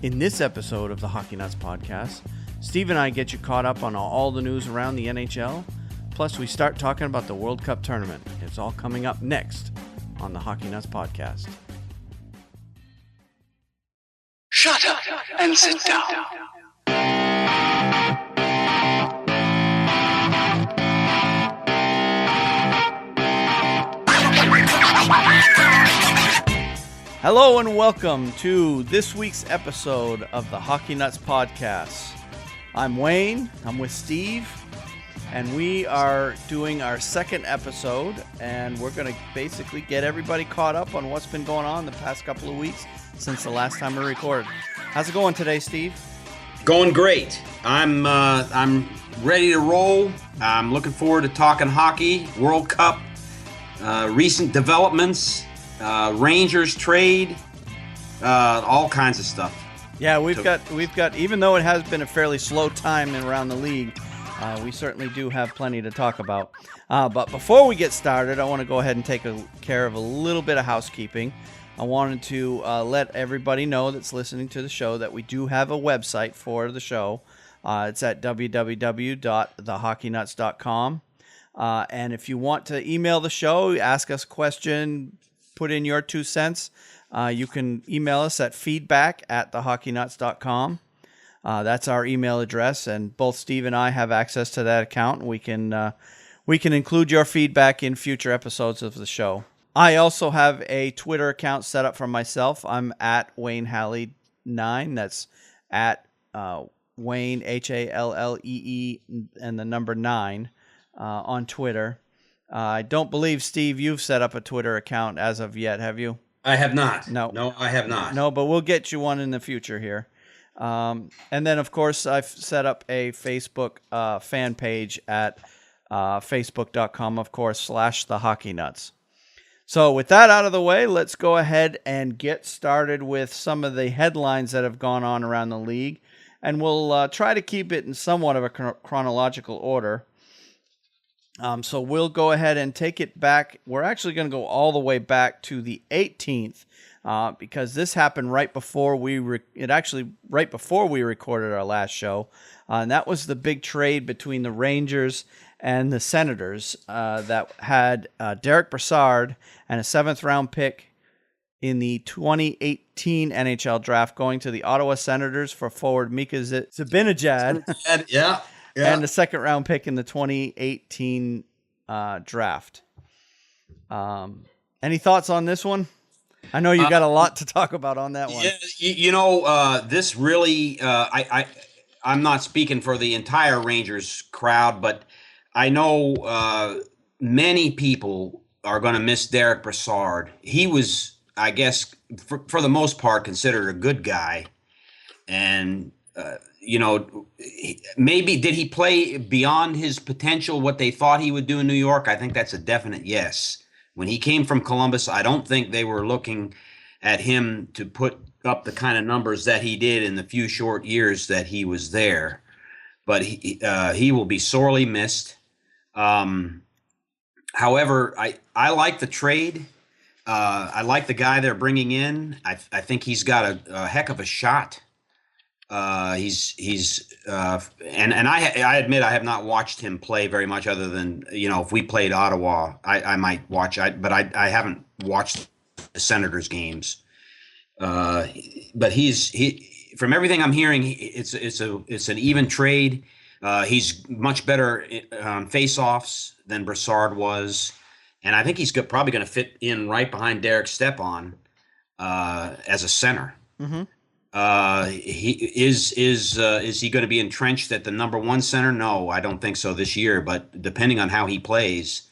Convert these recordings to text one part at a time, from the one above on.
In this episode of the Hockey Nuts podcast, Steve and I get you caught up on all the news around the NHL. Plus, we start talking about the World Cup tournament. It's all coming up next on the Hockey Nuts podcast. Shut up and sit down. Hello and welcome to this week's episode of the Hockey Nuts podcast. I'm Wayne, I'm with Steve, and we are doing our second episode, and we're going to basically get everybody caught up on what's been going on the past couple of weeks since the last time we recorded. How's it going today, Steve? Going great. I'm ready to roll. I'm looking forward to talking hockey, World Cup, recent developments, Rangers trade, all kinds of stuff. Yeah, we've got. Even though it has been a fairly slow time around the league, we certainly do have plenty to talk about. But before we get started, I want to go ahead and take care of a little bit of housekeeping. I wanted to let everybody know that's listening to the show that we do have a website for the show. It's at www.thehockeynuts.com. And if you want to email the show, ask us a question, put in your 2 cents, you can email us at feedback@thehockeynuts.com. That's our email address, and both Steve and I have access to that account. And we can include your feedback in future episodes of the show. I also have a Twitter account set up for myself. I'm at Wayne Hallee 9. That's at Wayne Hallee and the number 9 on Twitter. I don't believe, Steve, you've set up a Twitter account as of yet, have you? I have not. No, I have not. No, but we'll get you one in the future here. And then, of course, I've set up a Facebook fan page at facebook.com, of course, /thehockeynuts. So with that out of the way, let's go ahead and get started with some of the headlines that have gone on around the league. And we'll try to keep it in somewhat of a chronological order. So we'll go ahead and take it back. We're actually going to go all the way back to the 18th because this happened right before we recorded our last show. And that was the big trade between the Rangers and the Senators that had Derick Brassard and a 7th-round pick in the 2018 NHL draft going to the Ottawa Senators for forward Mika Zibanejad. Yeah. And the 2nd-round pick in the 2018 draft. Any thoughts on this one? I know you got a lot to talk about on that one. Yeah, this really, I'm not speaking for the entire Rangers crowd, but I know many people are going to miss Derick Brassard. He was, I guess, for the most part, considered a good guy. And maybe did he play beyond his potential, what they thought he would do in New York? I think that's a definite yes. When he came from Columbus, I don't think they were looking at him to put up the kind of numbers that he did in the few short years that he was there. But he will be sorely missed. However, I like the trade. I like the guy they're bringing in. I think he's got a heck of a shot. And I admit I have not watched him play very much other than, if we played Ottawa, I might watch, but I haven't watched the Senators games. But he from everything I'm hearing, it's an even trade. He's much better on face-offs than Brassard was. And I think he's probably going to fit in right behind Derek Stepan as a center. Mm-hmm. Is he going to be entrenched at the number 1 center? No, I don't think so this year. But depending on how he plays,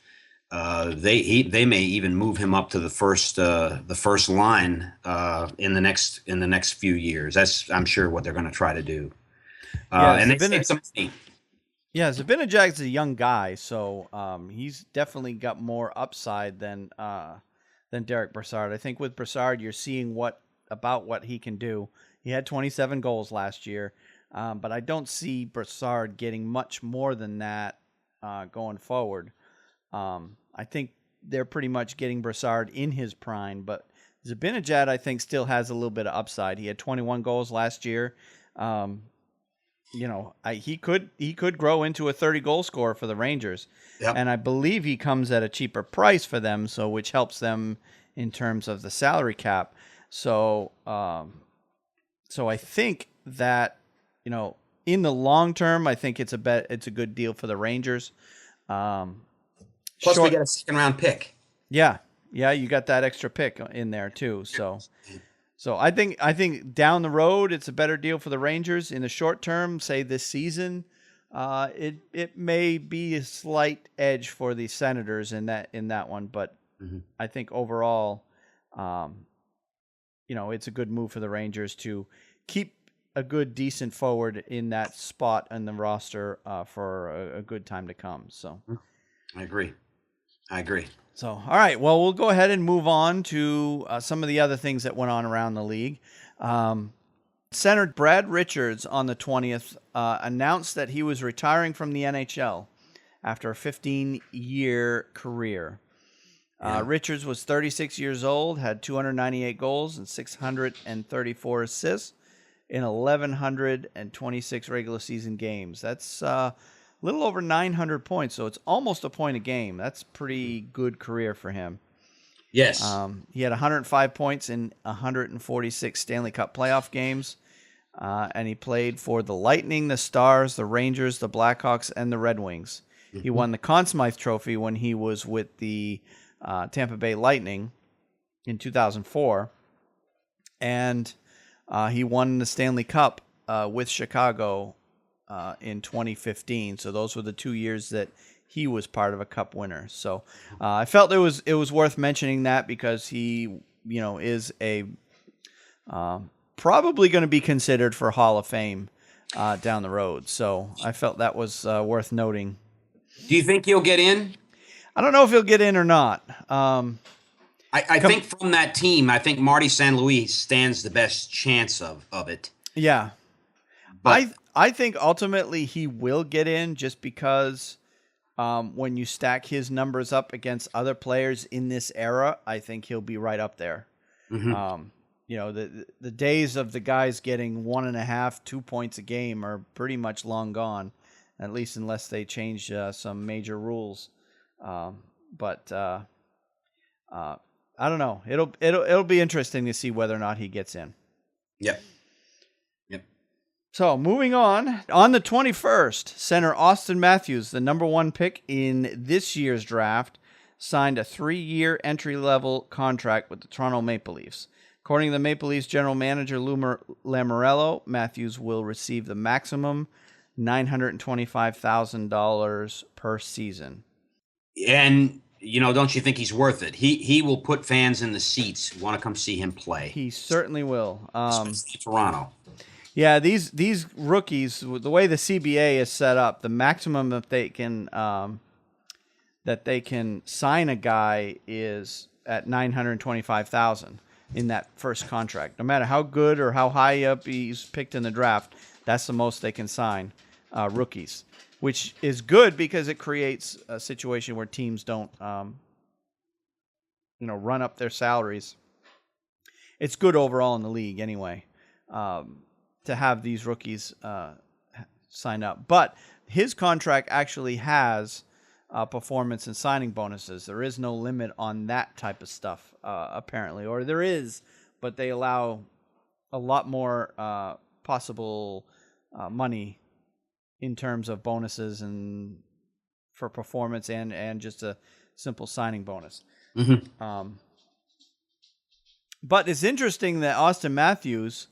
they may even move him up to the first line in the next few years. That's, I'm sure, what they're going to try to do. And they save some money. Yeah, Zibanejad's a young guy, so he's definitely got more upside than Derick Brassard. I think with Brassard, you're seeing what he can do. He had 27 goals last year, but I don't see Brassard getting much more than that going forward. I think they're pretty much getting Brassard in his prime, but Zibanejad, I think, still has a little bit of upside. He had 21 goals last year. He could grow into a 30-goal scorer for the Rangers. Yep. And I believe he comes at a cheaper price for them, so which helps them in terms of the salary cap. So I think that, in the long term, I think it's a good deal for the Rangers. Plus, we get a second-round pick. Yeah, you got that extra pick in there too. So I think down the road it's a better deal for the Rangers. In the short term, say this season, it may be a slight edge for the Senators in that one, but I think overall, it's a good move for the Rangers to keep a good, decent forward in that spot on the roster for a good time to come. So, I agree. So, all right. Well, we'll go ahead and move on to some of the other things that went on around the league. Center Brad Richards on the 20th announced that he was retiring from the NHL after a 15-year career. Richards was 36 years old, had 298 goals and 634 assists in 1,126 regular season games. That's a little over 900 points, so it's almost a point a game. That's pretty good career for him. Yes. He had 105 points in 146 Stanley Cup playoff games, and he played for the Lightning, the Stars, the Rangers, the Blackhawks, and the Red Wings. He won the Conn Smythe Trophy when he was with the Tampa Bay Lightning in 2004, and he won the Stanley Cup with Chicago in 2015. So those were the 2 years that he was part of a Cup winner. So I felt it was worth mentioning that because he is a probably going to be considered for Hall of Fame down the road. So I felt that was worth noting. Do you think he'll get in? I don't know if he'll get in or not. I think from that team, I think Marty St. Louis stands the best chance of it. Yeah. But I think ultimately he will get in just because when you stack his numbers up against other players in this era, I think he'll be right up there. The days of the guys getting 1.5, 2 points a game are pretty much long gone, at least unless they change some major rules. But I don't know. It'll be interesting to see whether or not he gets in. Yep. So moving on the 21st, center Austin Matthews, the number 1 pick in this year's draft, signed a 3-year entry-level contract with the Toronto Maple Leafs. According to the Maple Leafs general manager Lou Lamoriello, Matthews will receive the maximum $925,000 per season. And don't you think he's worth it? He will put fans in the seats who want to come see him play. He certainly will. Especially Toronto. Yeah, these rookies, the way the CBA is set up, the maximum that they can sign a guy is at $925,000 in that first contract. No matter how good or how high up he's picked in the draft, that's the most they can sign rookies, which is good because it creates a situation where teams don't run up their salaries. It's good overall in the league anyway. To have these rookies sign up. But his contract actually has performance and signing bonuses. There is no limit on that type of stuff, apparently. Or there is, but they allow a lot more possible money in terms of bonuses and for performance and just a simple signing bonus. But it's interesting that Austin Matthews...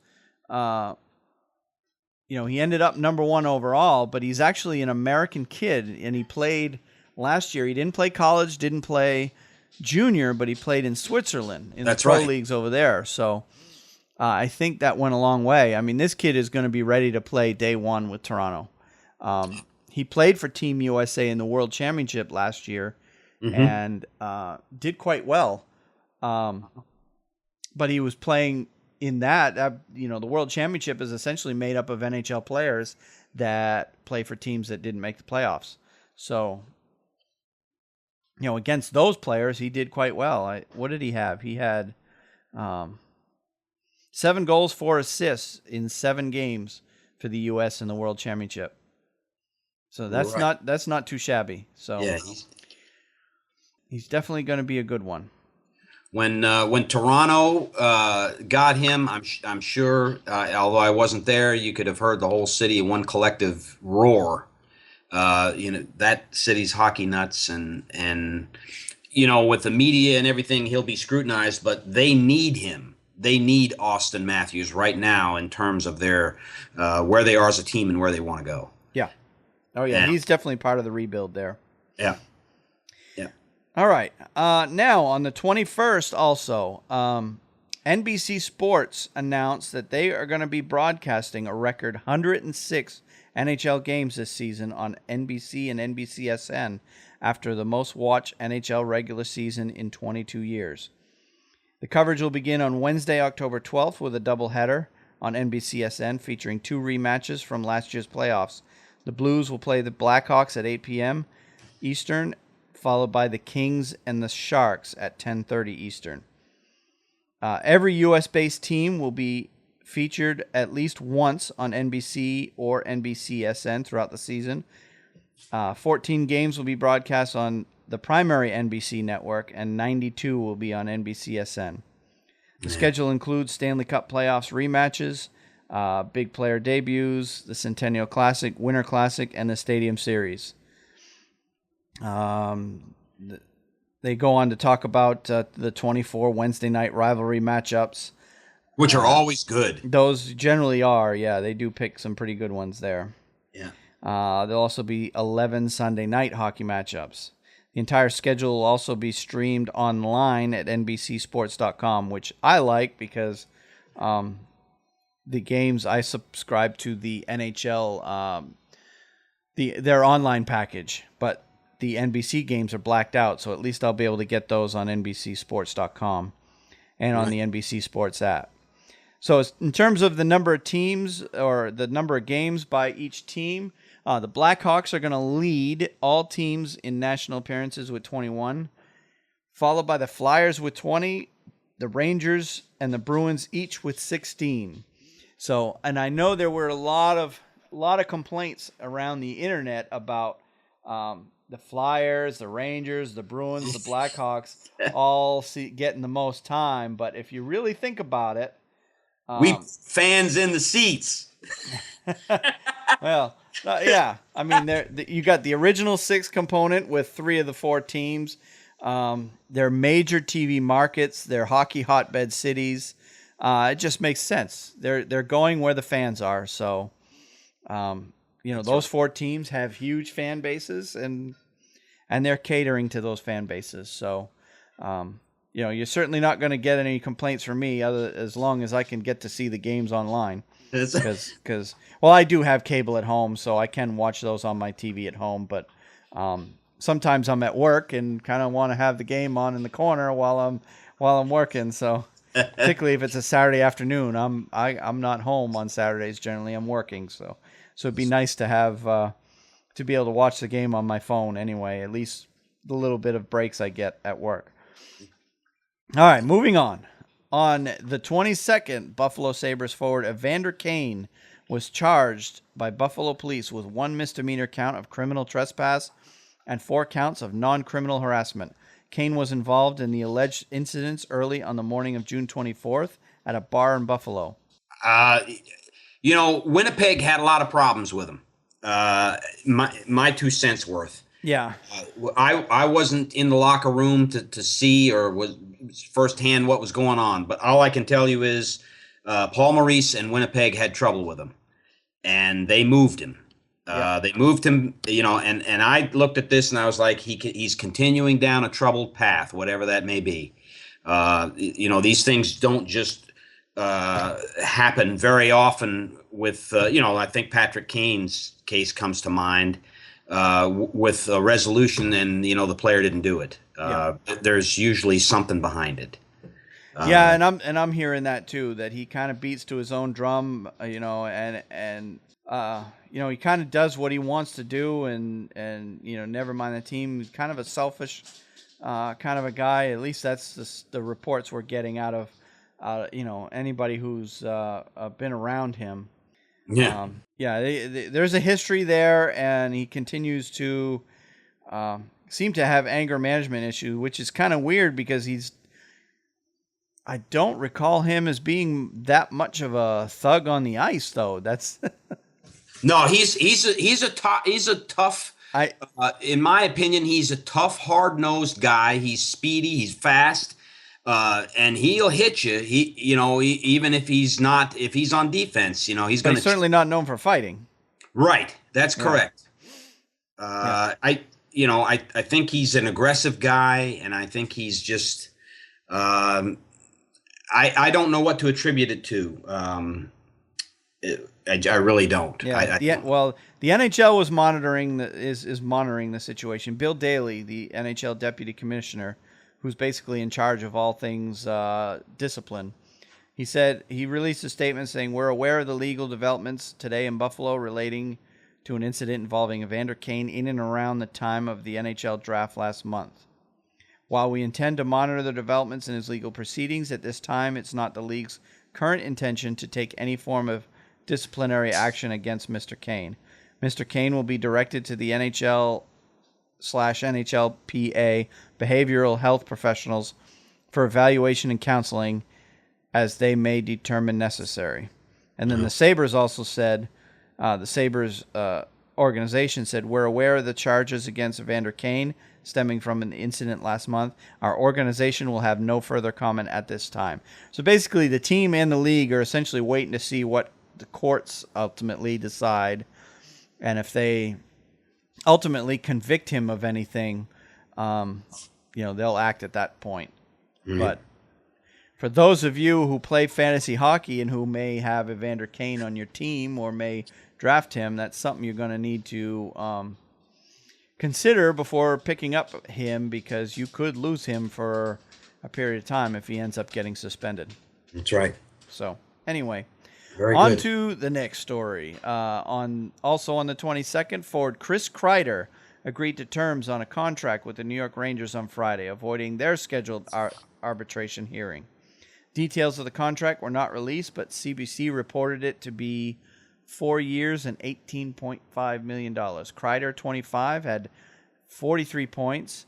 he ended up number 1 overall, but he's actually an American kid, and he played last year. He didn't play college, didn't play junior, but he played in Switzerland in the pro leagues over there. So I think that went a long way. I mean, this kid is going to be ready to play day one with Toronto. He played for Team USA in the World Championship last year and did quite well. But he was playing in that, the World Championship is essentially made up of NHL players that play for teams that didn't make the playoffs. So, against those players, he did quite well. What did he have? He had 7 goals, 4 assists in 7 games for the U.S. in the World Championship. So that's not too shabby. So Yeah, he's definitely going to be a good one. When Toronto got him, I'm sure, although I wasn't there, you could have heard the whole city in one collective roar. That city's hockey nuts, and with the media and everything, he'll be scrutinized, but they need him. They need Austin Matthews right now in terms of their where they are as a team and where they want to go. Yeah. Oh, yeah. He's definitely part of the rebuild there. Yeah. Yeah. All right. Now, on the 21st also, NBC Sports announced that they are going to be broadcasting a record 106 NHL games this season on NBC and NBCSN after the most watched NHL regular season in 22 years. The coverage will begin on Wednesday, October 12th with a doubleheader on NBCSN featuring 2 rematches from last year's playoffs. The Blues will play the Blackhawks at 8 p.m. Eastern, followed by the Kings and the Sharks at 10:30 Eastern. Every U.S.-based team will be featured at least once on NBC or NBCSN throughout the season. 14 games will be broadcast on the primary NBC network, and 92 will be on NBCSN. The schedule includes Stanley Cup playoffs rematches, big player debuts, the Centennial Classic, Winter Classic, and the Stadium Series. They go on to talk about the 24 Wednesday night rivalry matchups. Which are always good. Those generally are, yeah. They do pick some pretty good ones there. Yeah. There'll also be 11 Sunday night hockey matchups. The entire schedule will also be streamed online at nbcsports.com, which I like because the games, I subscribe to the NHL, their online package, but the NBC games are blacked out, so at least I'll be able to get those on nbcsports.com and on the NBC Sports app. So in terms of the number of teams or the number of games by each team, the Blackhawks are going to lead all teams in national appearances with 21, followed by the Flyers with 20, the Rangers and the Bruins each with 16. So, and I know there were a lot of complaints around the internet about the Flyers, the Rangers, the Bruins, the Blackhawks all getting the most time. But if you really think about it, we fans in the seats. Well, yeah. I mean, you got the original 6 component with 3 of the 4 teams. They're major TV markets. They're hockey hotbed cities. It just makes sense. They're going where the fans are. So, those 4 teams have huge fan bases, and they're catering to those fan bases. So, you're certainly not going to get any complaints from me as long as I can get to see the games online. Because I do have cable at home, so I can watch those on my TV at home. But sometimes I'm at work and kind of want to have the game on in the corner while I'm working. So particularly if it's a Saturday afternoon, I'm not home on Saturdays. Generally, I'm working. So it'd be nice to have to be able to watch the game on my phone anyway. At least the little bit of breaks I get at work. All right, moving on. On the 22nd, Buffalo Sabres forward Evander Cane was charged by Buffalo police with 1 misdemeanor count of criminal trespass and 4 counts of non-criminal harassment. Kane was involved in the alleged incidents early on the morning of June 24th at a bar in Buffalo. Winnipeg had a lot of problems with him. My 2 cents worth. Yeah. I wasn't in the locker room to see or was firsthand what was going on, but all I can tell you is Paul Maurice and Winnipeg had trouble with him, and they moved him. They moved him, and I looked at this and I was like, he's continuing down a troubled path, whatever that may be. These things don't just happen very often with, I think Patrick Kane's case comes to mind. With a resolution and, the player didn't do it. There's usually something behind it. And I'm hearing that too, that he kind of beats to his own drum, and he kind of does what he wants to do and never mind the team. He's kind of a selfish kind of a guy. At least that's the reports we're getting out of anybody who's been around him. Yeah. There's a history there, and he continues to seem to have anger management issues, which is kind of weird because I don't recall him as being that much of a thug on the ice, though. That's No, he's a tough. In my opinion, he's a tough, hard-nosed guy. He's speedy. He's fast. And he'll hit you. Even if he's on defense, he's going to. He's certainly not known for fighting. Right. That's correct. I think he's an aggressive guy, and I think he's just. I don't know what to attribute it to. I really don't. Well, the NHL was monitoring is monitoring the situation. Bill Daly, the NHL deputy commissioner, who's basically in charge of all things discipline. He released a statement saying, "We're aware of the legal developments today in Buffalo relating to an incident involving Evander Cane in and around the time of the NHL draft last month. While we intend to monitor the developments in his legal proceedings, at this time it's not the league's current intention to take any form of disciplinary action against Mr. Cane. Mr. Cane will be directed to the NHL/NHLPA behavioral health professionals for evaluation and counseling as they may determine necessary." And then the Sabres also said, the Sabres organization said, "We're aware of the charges against Evander Cane stemming from an incident last month. Our organization will have no further comment at this time." So basically the team and the league are essentially waiting to see what the courts ultimately decide, and if they ultimately convict him of anything, they'll act at that point. Mm-hmm. But for those of you who play fantasy hockey and who may have Evander Cane on your team or may draft him, that's something you're going to need to consider before picking up him, because you could lose him for a period of time if he ends up getting suspended. That's right. So anyway, very on good. to the next story. Also on the 22nd, forward Chris Kreider agreed to terms on a contract with the New York Rangers on Friday, avoiding their scheduled arbitration hearing. Details of the contract were not released, but CBC reported it to be 4 years and $18.5 million. Kreider, 25, had 43 points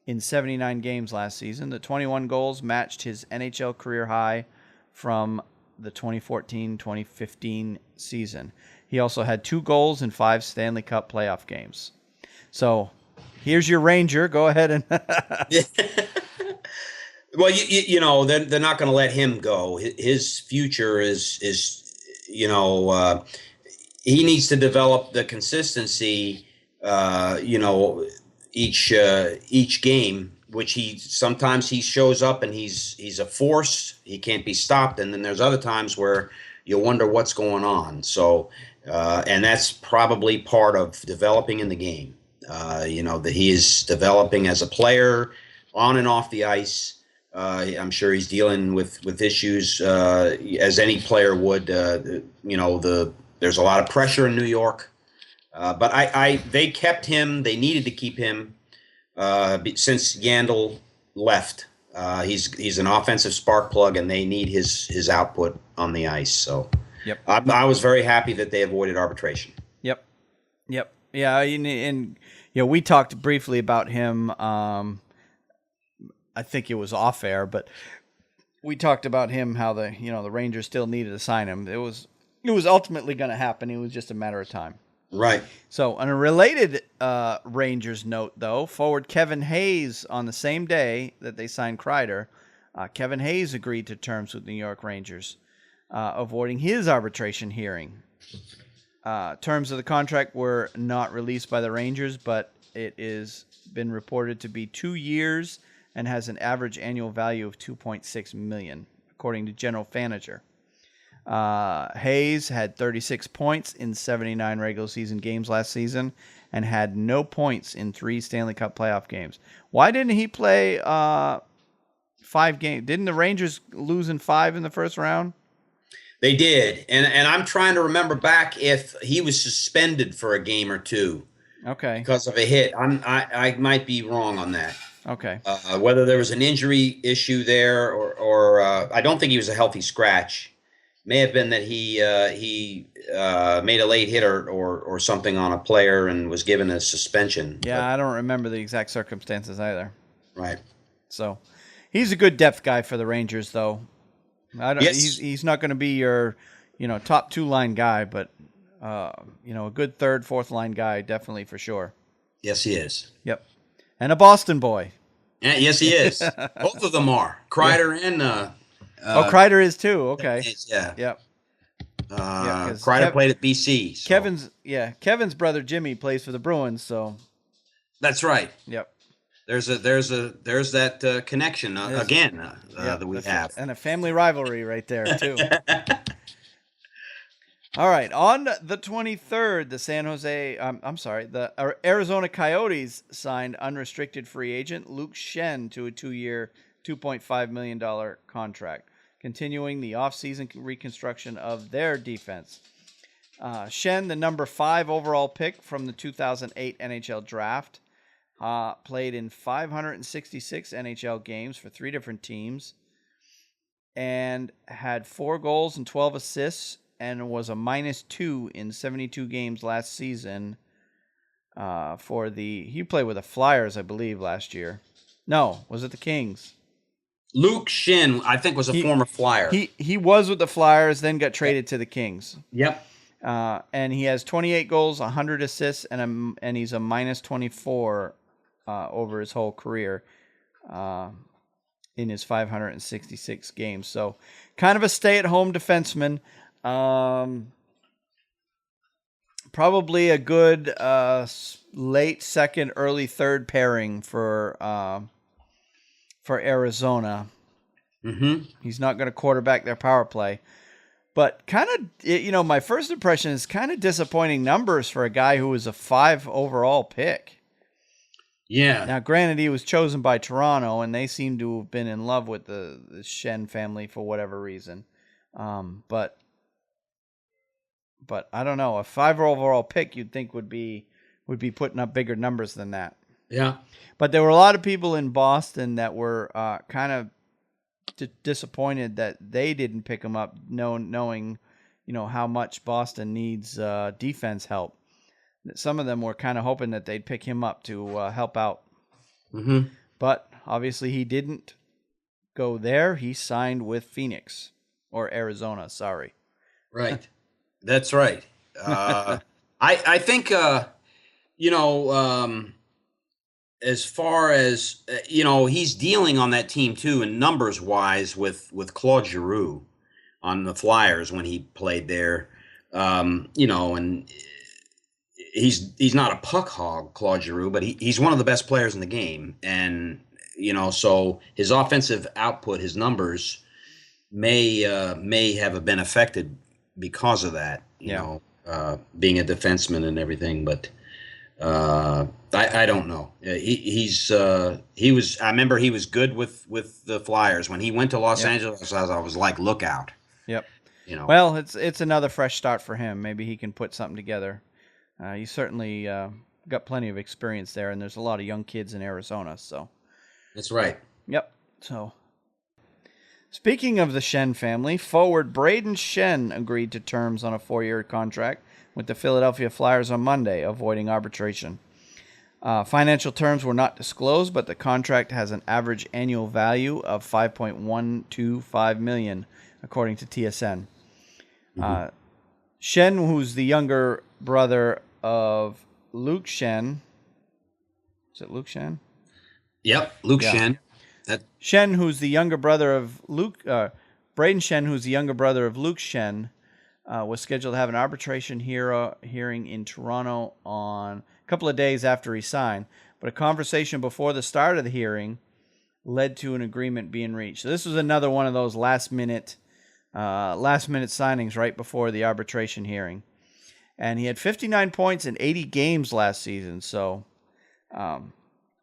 in 79 games last season. The 21 goals matched his NHL career high from the 2014-2015 season. He also had 2 goals in 5 Stanley Cup playoff games. So here's your Ranger. Go ahead and... Well, they're not going to let him go. His future is he needs to develop the consistency, each game, which he shows up and he's a force. He can't be stopped. And then there's other times where you wonder what's going on. So, and that's probably part of developing in the game. That he is developing as a player on and off the ice. I'm sure he's dealing with issues as any player would. There's a lot of pressure in New York, but they kept him. They needed to keep him since Yandel left. He's an offensive spark plug, and they need his output on the ice. So, yep. I was very happy that they avoided arbitration. Yep. Yeah, and we talked briefly about him. I think it was off air, but we talked about him, how the Rangers still needed to sign him. It was ultimately going to happen. It was just a matter of time. Right. So on a related Rangers note, though, forward Kevin Hayes, on the same day that they signed Kreider, Kevin Hayes agreed to terms with New York Rangers, avoiding his arbitration hearing. Terms of the contract were not released by the Rangers, but it is been reported to be 2 years and has an average annual value of $2.6 million, according to General Manager. Hayes had 36 points in 79 regular season games last season and had no points in 3 Stanley Cup playoff games. Why didn't he play 5 games? Didn't the Rangers lose in 5 in the first round? They did, and I'm trying to remember back if he was suspended for a game or two. Okay. Because of a hit. I might be wrong on that. Okay. Whether there was an injury issue there, or I don't think he was a healthy scratch. May have been that he made a late hit or something on a player and was given a suspension. Yeah, I don't remember the exact circumstances either. Right. So, he's a good depth guy for the Rangers, though. Yes. He's not going to be your, top 2-line guy, but a good third, fourth line guy, definitely for sure. Yes, he is. Yep. And a Boston boy. Yeah, yes, he is. Both of them are. Kreider and Kreider is too. Okay. Yeah. Yep. Kreider played at BC. So. Kevin's brother Jimmy plays for the Bruins, so. That's right. Yep. There's that connection that we have, and a family rivalry right there too. All right, on the 23rd, the Arizona Coyotes signed unrestricted free agent Luke Schenn to a 2-year, $2.5 million contract, continuing the offseason reconstruction of their defense. Schenn, the number 5 overall pick from the 2008 NHL draft, played in 566 NHL games for 3 different teams and had 4 goals and 12 assists and was a -2 in 72 games last season. He played with the Flyers, I believe, last year. No, was it the Kings? Luke Schenn, I think, was a former Flyer. He was with the Flyers, then got traded to the Kings. Yep. And he has 28 goals, 100 assists, and he's a -24 over his whole career in his 566 games. So kind of a stay-at-home defenseman. Probably a good late second, early third pairing for Arizona. Mm-hmm. He's not going to quarterback their power play. But kind of, my first impression is kind of disappointing numbers for a guy who was a 5 overall pick. Yeah. Now, granted, he was chosen by Toronto, and they seem to have been in love with the Schenn family for whatever reason. But I don't know. A 5 overall pick, you'd think would be putting up bigger numbers than that. Yeah. But there were a lot of people in Boston that were kind of disappointed that they didn't pick him up, knowing how much Boston needs defense help. Some of them were kind of hoping that they'd pick him up to help out. Mm-hmm. But obviously he didn't go there. He signed with Phoenix or Arizona. Sorry. Right. That's right. I think, as far as, he's dealing on that team too, and numbers wise with Claude Giroux on the Flyers when he played there, and he's not a puck hog, Claude Giroux, but he's one of the best players in the game. And, so his offensive output, his numbers may have been affected because of that, being a defenseman and everything. But I don't know. He was. I remember he was good with the Flyers when he went to Los Angeles. I was like, look out. Yep. Well, it's another fresh start for him. Maybe he can put something together. You certainly got plenty of experience there, and there's a lot of young kids in Arizona. So that's right. Yep. So. Speaking of the Schenn family, forward Brayden Schenn agreed to terms on a 4-year contract with the Philadelphia Flyers on Monday, avoiding arbitration. Financial terms were not disclosed, but the contract has an average annual value of $5.125 million, according to TSN. Mm-hmm. Schenn, who's the younger brother of Luke Schenn. Is it Luke Schenn? Yep, Luke Schenn. Schenn, who's the younger brother of Luke, Brayden Schenn, who's the younger brother of Luke Schenn, was scheduled to have an arbitration hearing in Toronto on a couple of days after he signed. But a conversation before the start of the hearing led to an agreement being reached. So this was another one of those last minute signings right before the arbitration hearing. And he had 59 points in 80 games last season. So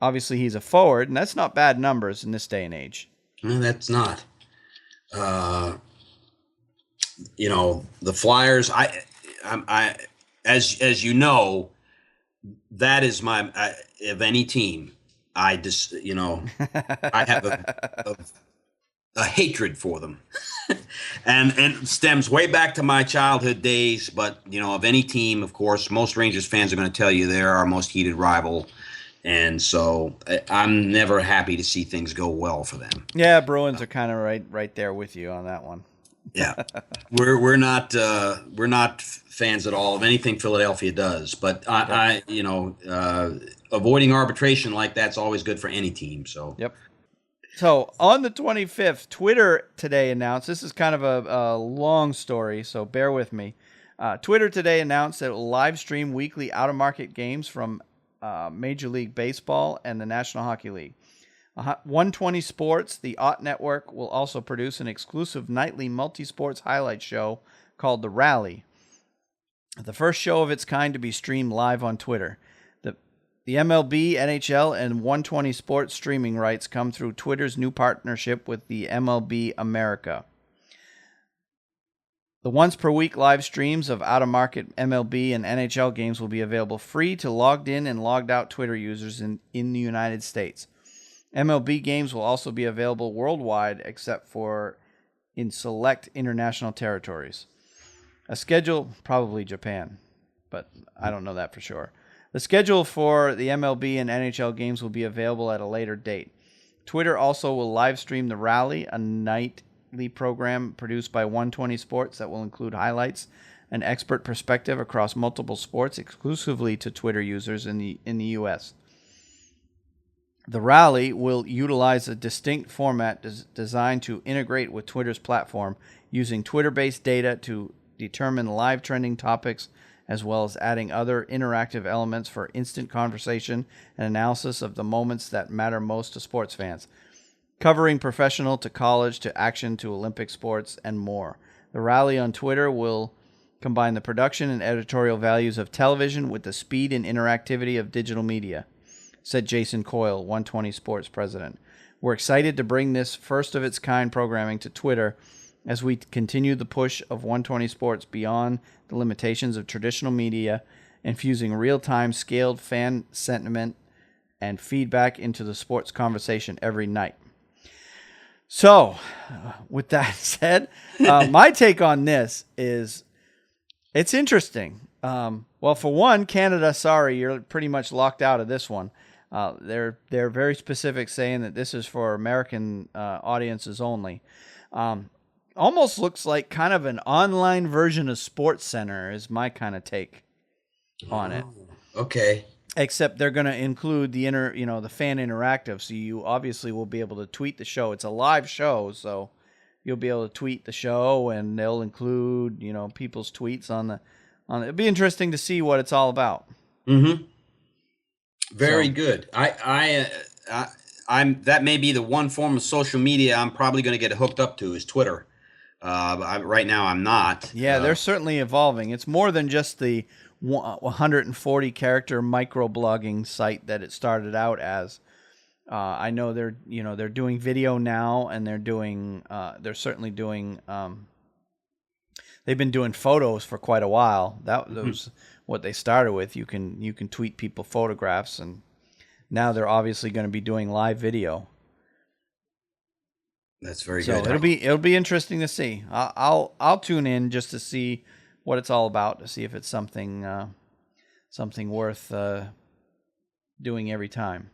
obviously he's a forward, and that's not bad numbers in this day and age. No, that's not. The Flyers, I as you know, that is my of any team. I just, I have a hatred for them. and it stems way back to my childhood days. But, of any team, of course, most Rangers fans are going to tell you they're our most heated rival. And so I'm never happy to see things go well for them. Yeah, Bruins are kind of right there with you on that one. Yeah, we're not fans at all of anything Philadelphia does. But avoiding arbitration like that's always good for any team. So yep. So on the 25th, Twitter today announced, this is kind of a long story, so bear with me. Twitter today announced that it will live stream weekly out-of-market games from Major League Baseball and the National Hockey League. 120 Sports, the OTT network, will also produce an exclusive nightly multi-sports highlight show called The Rally, the first show of its kind to be streamed live on Twitter. The MLB, NHL, and 120 Sports streaming rights come through Twitter's new partnership with the MLB America. The once-per-week live streams of out-of-market MLB and NHL games will be available free to logged-in and logged-out Twitter users in the United States. MLB games will also be available worldwide except for in select international territories. A schedule, probably Japan, but I don't know that for sure. The schedule for the MLB and NHL games will be available at a later date. Twitter also will live stream The Rally, a nightly program produced by 120 Sports that will include highlights and expert perspective across multiple sports exclusively to Twitter users in the U.S. The Rally will utilize a distinct format designed to integrate with Twitter's platform, using Twitter-based data to determine live trending topics, as well as adding other interactive elements for instant conversation and analysis of the moments that matter most to sports fans, covering professional to college to action to Olympic sports and more. The Rally on Twitter will combine the production and editorial values of television with the speed and interactivity of digital media, said Jason Coyle, 120 Sports president. We're excited to bring this first-of-its-kind programming to Twitter as we continue the push of 120 Sports beyond the limitations of traditional media, infusing real-time scaled fan sentiment and feedback into the sports conversation every night. So, with that said, my take on this is it's interesting. Well, for one, Canada, sorry, you're pretty much locked out of this one. They're very specific, saying that this is for American audiences only. Almost looks like kind of an online version of SportsCenter is my kind of take on it. Okay. Except they're going to include the the fan interactive, so you obviously will be able to tweet the show. It's a live show, so you'll be able to tweet the show, and they'll include people's tweets on the. It'll be interesting to see what it's all about. Mm-hmm. Very good. I'm that may be the one form of social media I'm probably going to get hooked up to is Twitter. Right now I'm not. Yeah, they're certainly evolving. It's more than just the 140 character microblogging site that it started out as. I know they're doing video now, and they're certainly doing. They've been doing photos for quite a while. That was what they started with. You can tweet people photographs, and now they're obviously going to be doing live video. That's very so good. It'll be interesting to see. I'll tune in just to see what it's all about, to see if it's something worth doing every time.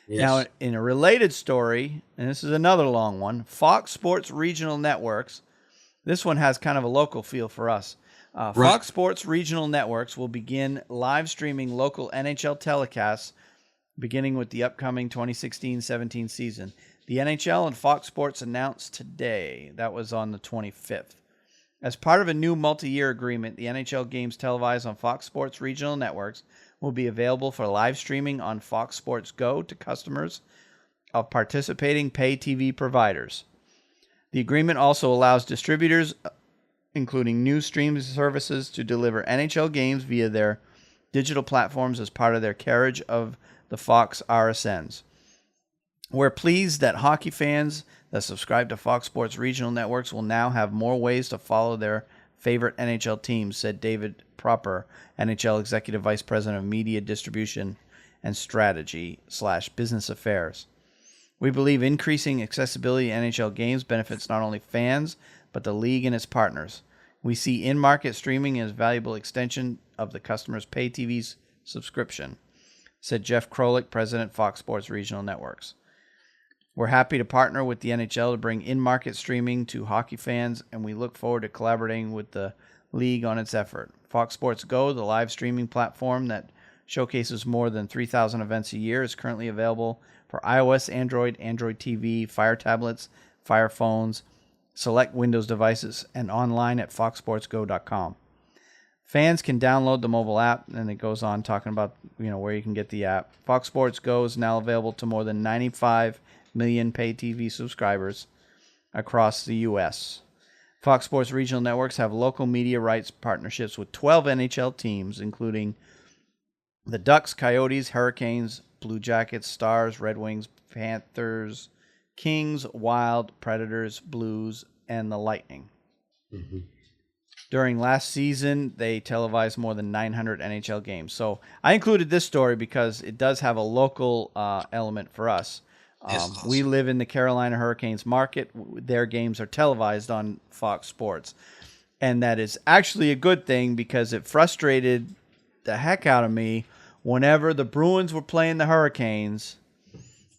Yes. Now, in a related story, and this is another long one, Fox Sports Regional Networks. This one has kind of a local feel for us. Right. Fox Sports Regional Networks will begin live streaming local NHL telecasts beginning with the upcoming 2016-17 season. The NHL and Fox Sports announced today, that was on the 25th. As part of a new multi-year agreement, the NHL games televised on Fox Sports Regional Networks will be available for live streaming on Fox Sports Go to customers of participating pay TV providers. The agreement also allows distributors, including new streaming services, to deliver NHL games via their digital platforms as part of their carriage of the Fox RSNs. We're pleased that hockey fans that subscribe to Fox Sports Regional Networks will now have more ways to follow their favorite NHL teams, said David Proper, NHL Executive Vice President of Media Distribution and strategy/business affairs. We believe increasing accessibility to NHL games benefits not only fans, but the league and its partners. We see in-market streaming as a valuable extension of the customer's pay TV subscription, said Jeff Krolik, president, Fox Sports Regional Networks. We're happy to partner with the NHL to bring in-market streaming to hockey fans, and we look forward to collaborating with the league on its effort. Fox Sports Go, the live streaming platform that showcases more than 3,000 events a year, is currently available for iOS, Android, Android TV, Fire tablets, Fire phones, select Windows devices, and online at foxsportsgo.com. Fans can download the mobile app, and it goes on talking about where you can get the app. Fox Sports Go is now available to more than 95 million pay TV subscribers across the U.S. Fox Sports Regional Networks have local media rights partnerships with 12 NHL teams, including the Ducks, Coyotes, Hurricanes, Blue Jackets, Stars, Red Wings, Panthers, Kings, Wild, Predators, Blues, and the Lightning. Mm-hmm. During last season, they televised more than 900 NHL games. So I included this story because it does have a local element for us. Awesome. We live in the Carolina Hurricanes market. Their games are televised on Fox Sports. And that is actually a good thing because it frustrated the heck out of me whenever the Bruins were playing the Hurricanes.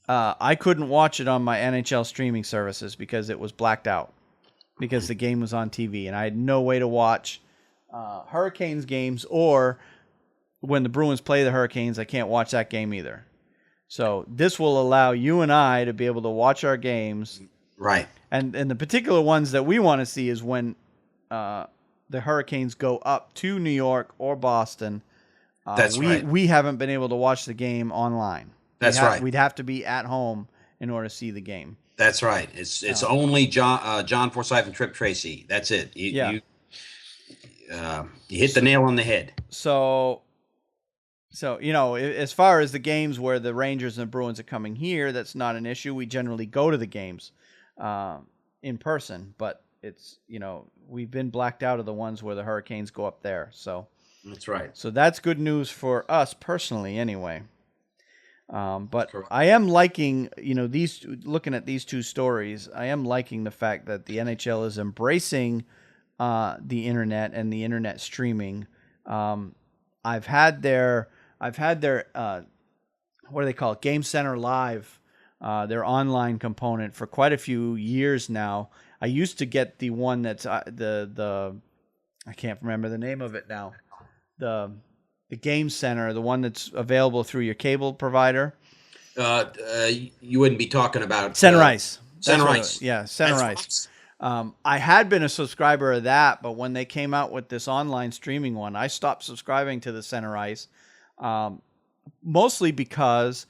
I couldn't watch it on my NHL streaming services because it was blacked out because the game was on TV. And I had no way to watch Hurricanes games, or when the Bruins play the Hurricanes, I can't watch that game either. So this will allow you and I to be able to watch our games. Right. And the particular ones that we want to see is when the Hurricanes go up to New York or Boston. That's right. We haven't been able to watch the game online. That's right. We'd have to be at home in order to see the game. That's right. It's only John Forsythe and Trip Tracy. That's it. You hit the nail on the head. So, as far as the games where the Rangers and the Bruins are coming here, that's not an issue. We generally go to the games in person, but it's, we've been blacked out of the ones where the Hurricanes go up there. So that's right. So that's good news for us personally anyway. But Correct. I am liking, looking at these two stories, I am liking the fact that the NHL is embracing the internet and the internet streaming. I've had their what do they call it? Game Center Live, their online component for quite a few years now. I used to get the one that's the I can't remember the name of it now. The Game Center, the one that's available through your cable provider. You wouldn't be talking about Center Ice. Center Ice. Center Ice. I had been a subscriber of that, but when they came out with this online streaming one, I stopped subscribing to the Center Ice, mostly because,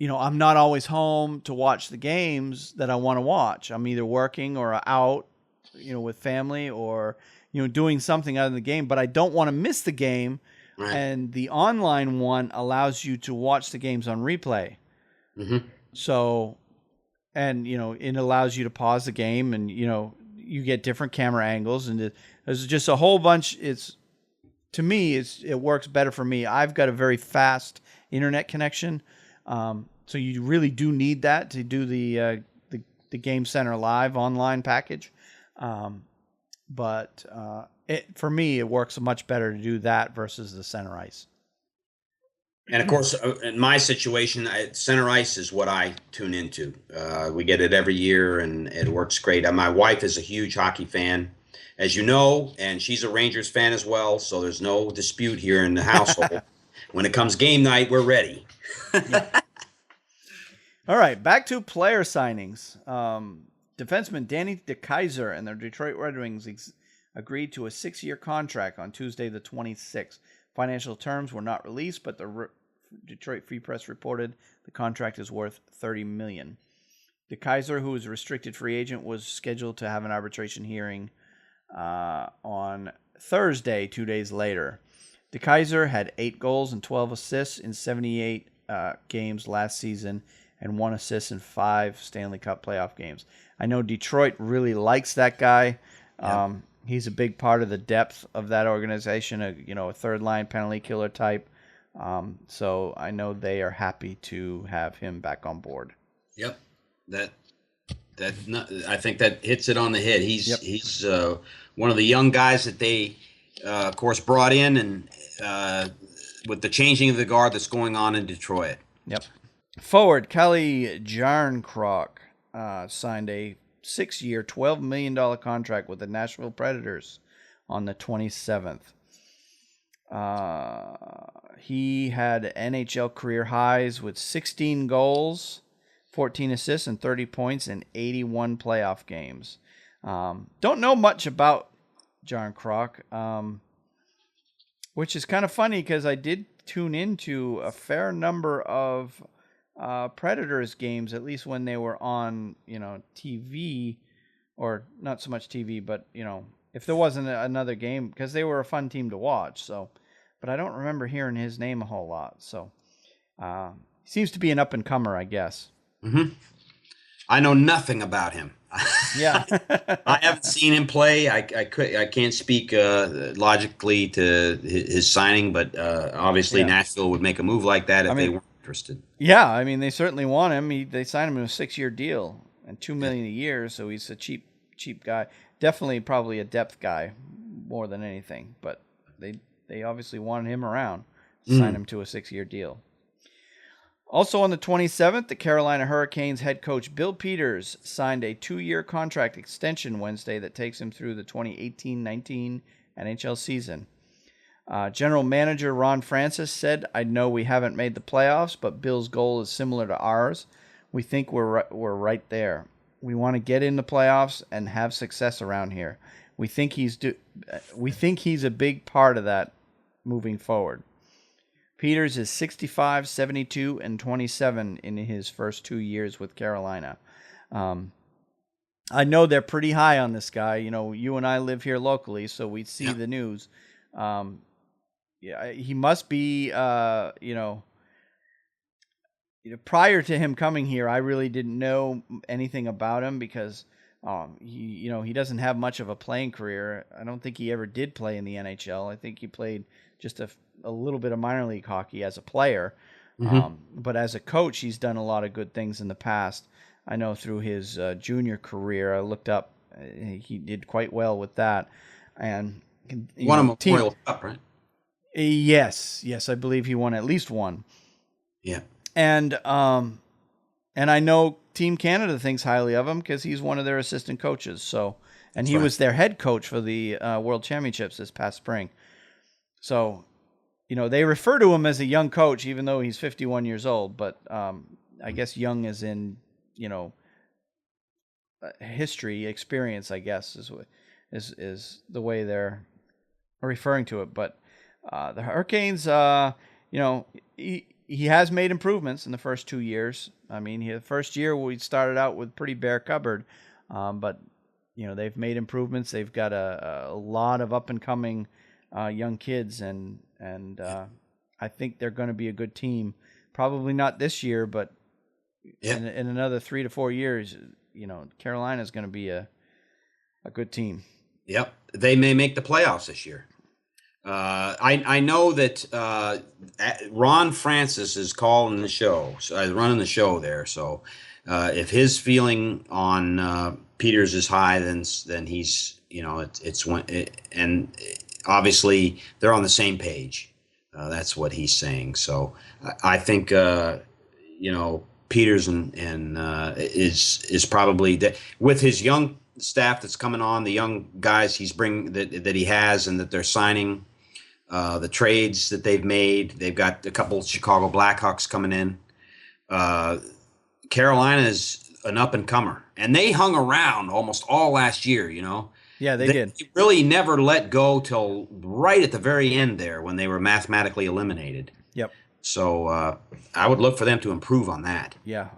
I'm not always home to watch the games that I want to watch. I'm either working or out, with family or, doing something other than the game, but I don't want to miss the game. Right. And the online one allows you to watch the games on replay. Mm-hmm. So, and, it allows you to pause the game and, you get different camera angles and there's just a whole bunch. To me, it works better for me. I've got a very fast internet connection. So you really do need that to do the Game Center Live online package. But for me, it works much better to do that versus the Center Ice. And of course, in my situation, Center Ice is what I tune into. We get it every year, and it works great. My wife is a huge hockey fan, as you know, and she's a Rangers fan as well. So there's no dispute here in the household. When it comes game night, we're ready. All right, back to player signings. Defenseman Danny DeKeyser and the Detroit Red Wings agreed to a 6-year contract on Tuesday the 26th. Financial terms were not released, but the Detroit Free Press reported the contract is worth $30 million. DeKeyser, who is a restricted free agent, was scheduled to have an arbitration hearing on Thursday, 2 days later. DeKeyser had 8 goals and 12 assists in 78 games last season and 1 assist in 5 Stanley Cup playoff games. I know Detroit really likes that guy. Yeah. He's a big part of the depth of that organization, a third-line penalty killer type. So I know they are happy to have him back on board. Yep, I think that hits it on the head. He's one of the young guys that they, of course, brought in, and with the changing of the guard that's going on in Detroit. Yep. Forward Calle Jarnkrok signed a 6-year, $12 million contract with the Nashville Predators on the 27th. He had NHL career highs with 16 goals, 14 assists, and 30 points in 81 playoff games. Don't know much about Jarnkrok, which is kind of funny because I did tune into a fair number of Predators games, at least when they were on, TV, or not so much TV, but, if there wasn't another game, because they were a fun team to watch. So, but I don't remember hearing his name a whole lot. So, seems to be an up and comer, I guess. Mm-hmm. I know nothing about him. Yeah, I haven't seen him play. I can't speak logically to his signing, but obviously Nashville would make a move like that if they weren't interested. Yeah, I mean they certainly want him. They signed him to a 6-year deal and $2 million a year, so he's a cheap guy. Definitely, probably a depth guy more than anything. But they obviously wanted him around, sign him to a 6-year deal. Also on the 27th, the Carolina Hurricanes head coach Bill Peters signed a 2-year contract extension Wednesday that takes him through the 2018-19 NHL season. General Manager Ron Francis said, "I know we haven't made the playoffs, but Bill's goal is similar to ours. We think we're right there. We want to get in the playoffs and have success around here. We think he's a big part of that moving forward." Peters is 65, 72, and 27 in his first 2 years with Carolina. I know they're pretty high on this guy. You and I live here locally, so we see the news. He must be, prior to him coming here, I really didn't know anything about him because he doesn't have much of a playing career. I don't think he ever did play in the NHL. I think he played just a little bit of minor league hockey as a player. But as a coach, he's done a lot of good things in the past. I know through his junior career, I looked up, he did quite well with that. And won a Memorial Cup, right? Yes, I believe he won at least one. Yeah. And I know Team Canada thinks highly of him because he's one of their assistant coaches. So, and he was their head coach for the World Championships this past spring. So, they refer to him as a young coach, even though he's 51 years old. But I guess young as in, history, experience, I guess, is the way they're referring to it. But the Hurricanes, he has made improvements in the first 2 years. I mean, the first year we started out with pretty bare cupboard, but they've made improvements. They've got a lot of up and coming young kids, and I think they're going to be a good team. Probably not this year, but in another 3 to 4 years, Carolina is going to be a good team. Yep, they may make the playoffs this year. I know that Ron Francis is calling the show, running the show there. So if his feeling on Peters is high, then he's and obviously they're on the same page. That's what he's saying. So I think Peters and is probably with his young staff that's coming on, the young guys he's bringing that he has and that they're signing. The trades that they've made, they've got a couple Chicago Blackhawks coming in. Carolina is an up-and-comer, and they hung around almost all last year, Yeah, they did. They really never let go till right at the very end there when they were mathematically eliminated. Yep. So I would look for them to improve on that. Yeah,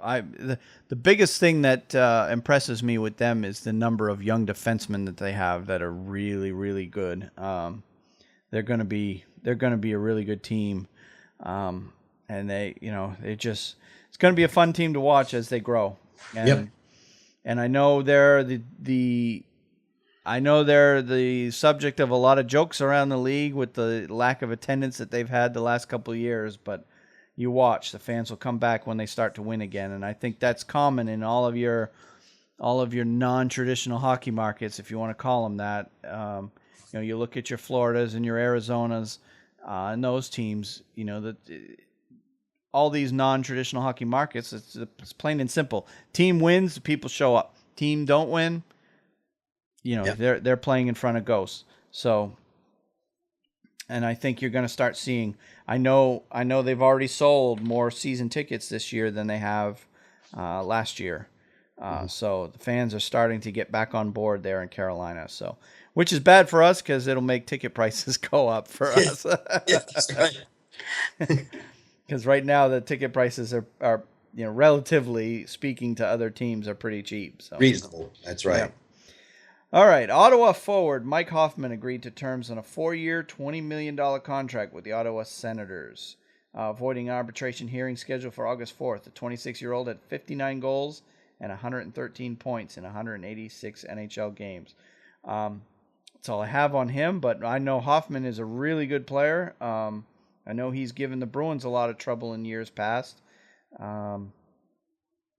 the biggest thing that impresses me with them is the number of young defensemen that they have that are really, really good. They're going to be a really good team, and it's going to be a fun team to watch as they grow. And, and I know they're the I know they're the subject of a lot of jokes around the league with the lack of attendance that they've had the last couple of years, but you watch, the fans will come back when they start to win again, and I think that's common in all of your non-traditional hockey markets, if you want to call them that. You look at your Floridas and your Arizonas and those teams. All these non-traditional hockey markets. It's plain and simple. Team wins, people show up. Team don't win. They're playing in front of ghosts. So, and I think you're going to start seeing. I know they've already sold more season tickets this year than they have last year. So the fans are starting to get back on board there in Carolina. So, which is bad for us because it'll make ticket prices go up for us. Yeah, that's right. Because right now the ticket prices are relatively speaking to other teams are pretty cheap. So reasonable. That's right. Yeah. All right, Ottawa forward Mike Hoffman agreed to terms on a 4-year, $20 million contract with the Ottawa Senators, avoiding arbitration hearing scheduled for August 4th. The 26-year-old had 59 goals and 113 points in 186 NHL games. That's all I have on him, but I know Hoffman is a really good player. I know he's given the Bruins a lot of trouble in years past.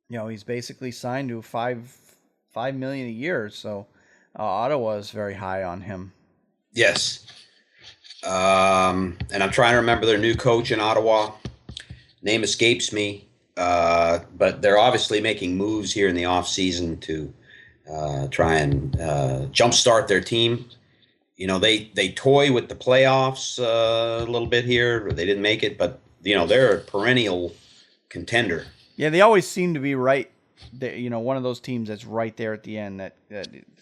He's basically signed to $5 million a year, so Ottawa is very high on him. Yes. And I'm trying to remember their new coach in Ottawa. Name escapes me. But they're obviously making moves here in the offseason to try and jumpstart their team. They toy with the playoffs a little bit here. They didn't make it, but, they're a perennial contender. Yeah, they always seem to be right. One of those teams that's right there at the end that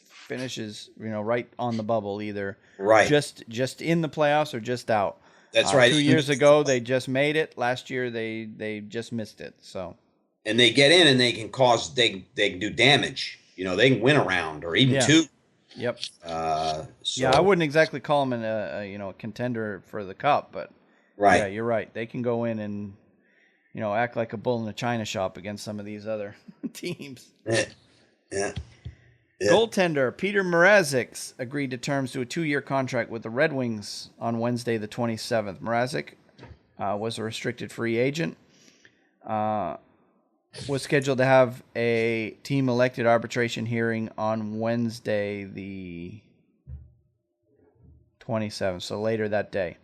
finishes, right on the bubble, either right just in the playoffs or just out. That's right. 2 years ago, they just made it. Last year, they just missed it. So, and they get in and they can they can do damage. They can win a round or even two. Yep. So, I wouldn't exactly call them a contender for the cup, but right. Yeah, you're right. They can go in and act like a bull in a china shop against some of these other teams. Yeah. Goaltender Peter Mrazek agreed to terms to a 2-year contract with the Red Wings on Wednesday, the 27th. Mrazek was a restricted free agent. Was scheduled to have a team-elected arbitration hearing on Wednesday, the 27th, so later that day.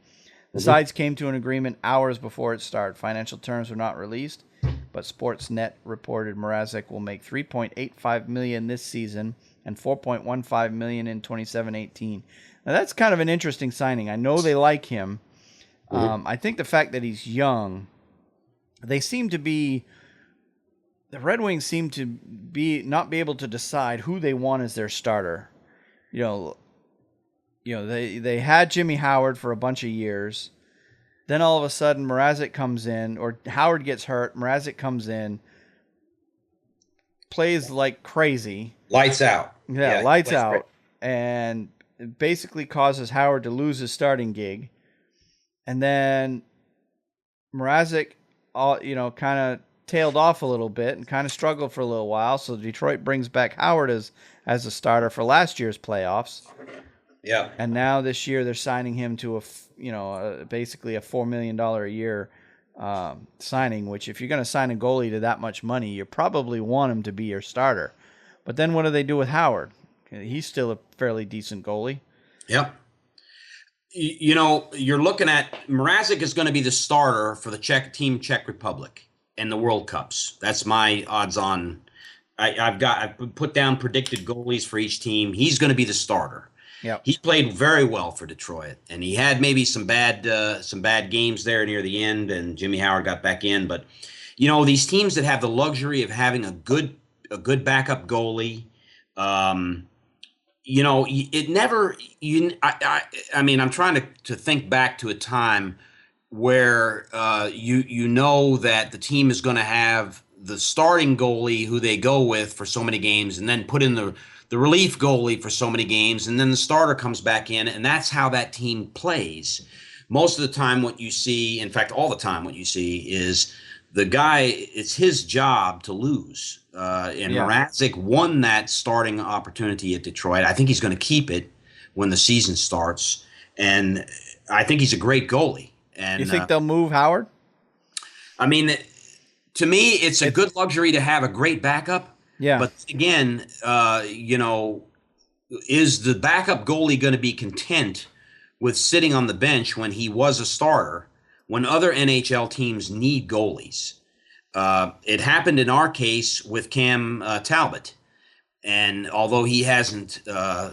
The sides came to an agreement hours before it started. Financial terms were not released, but Sportsnet reported Mrazek will make $3.85 million this season and $4.15 million in 27-18. Now that's kind of an interesting signing. I know they like him. I think the fact that he's young, the Red Wings seem to not be able to decide who they want as their starter. They had Jimmy Howard for a bunch of years. Then all of a sudden Mrazek comes in, or Howard gets hurt. Mrazek comes in, plays like crazy. Lights out. Yeah, lights out. And it basically causes Howard to lose his starting gig. And then Mrazek, kind of tailed off a little bit and kind of struggled for a little while. So Detroit brings back Howard as a starter for last year's playoffs. Yeah. And now this year they're signing him to basically a $4 million a year signing, which if you're going to sign a goalie to that much money, you probably want him to be your starter. But then what do they do with Howard? He's still a fairly decent goalie. Yep. You're looking at Mrazek is going to be the starter for the Czech Republic in the World Cups. That's my odds on. I've put down predicted goalies for each team. He's going to be the starter. Yeah, he played very well for Detroit, and he had maybe some bad games there near the end, and Jimmy Howard got back in. But these teams that have the luxury of having a good backup goalie, it never. I mean, I'm trying to think back to a time where that the team is going to have the starting goalie who they go with for so many games, and then put in the relief goalie for so many games, and then the starter comes back in, and that's how that team plays. Most of the time what you see, in fact, all the time what you see is the guy, it's his job to lose. And Yeah. Mrazek won that starting opportunity at Detroit. I think he's going to keep it when the season starts, and I think he's a great goalie. And You think they'll move Howard? I mean, to me, it's a good luxury to have a great backup. Yeah. But again, is the backup goalie going to be content with sitting on the bench when he was a starter, when other NHL teams need goalies? It happened in our case with Cam Talbot. And although he hasn't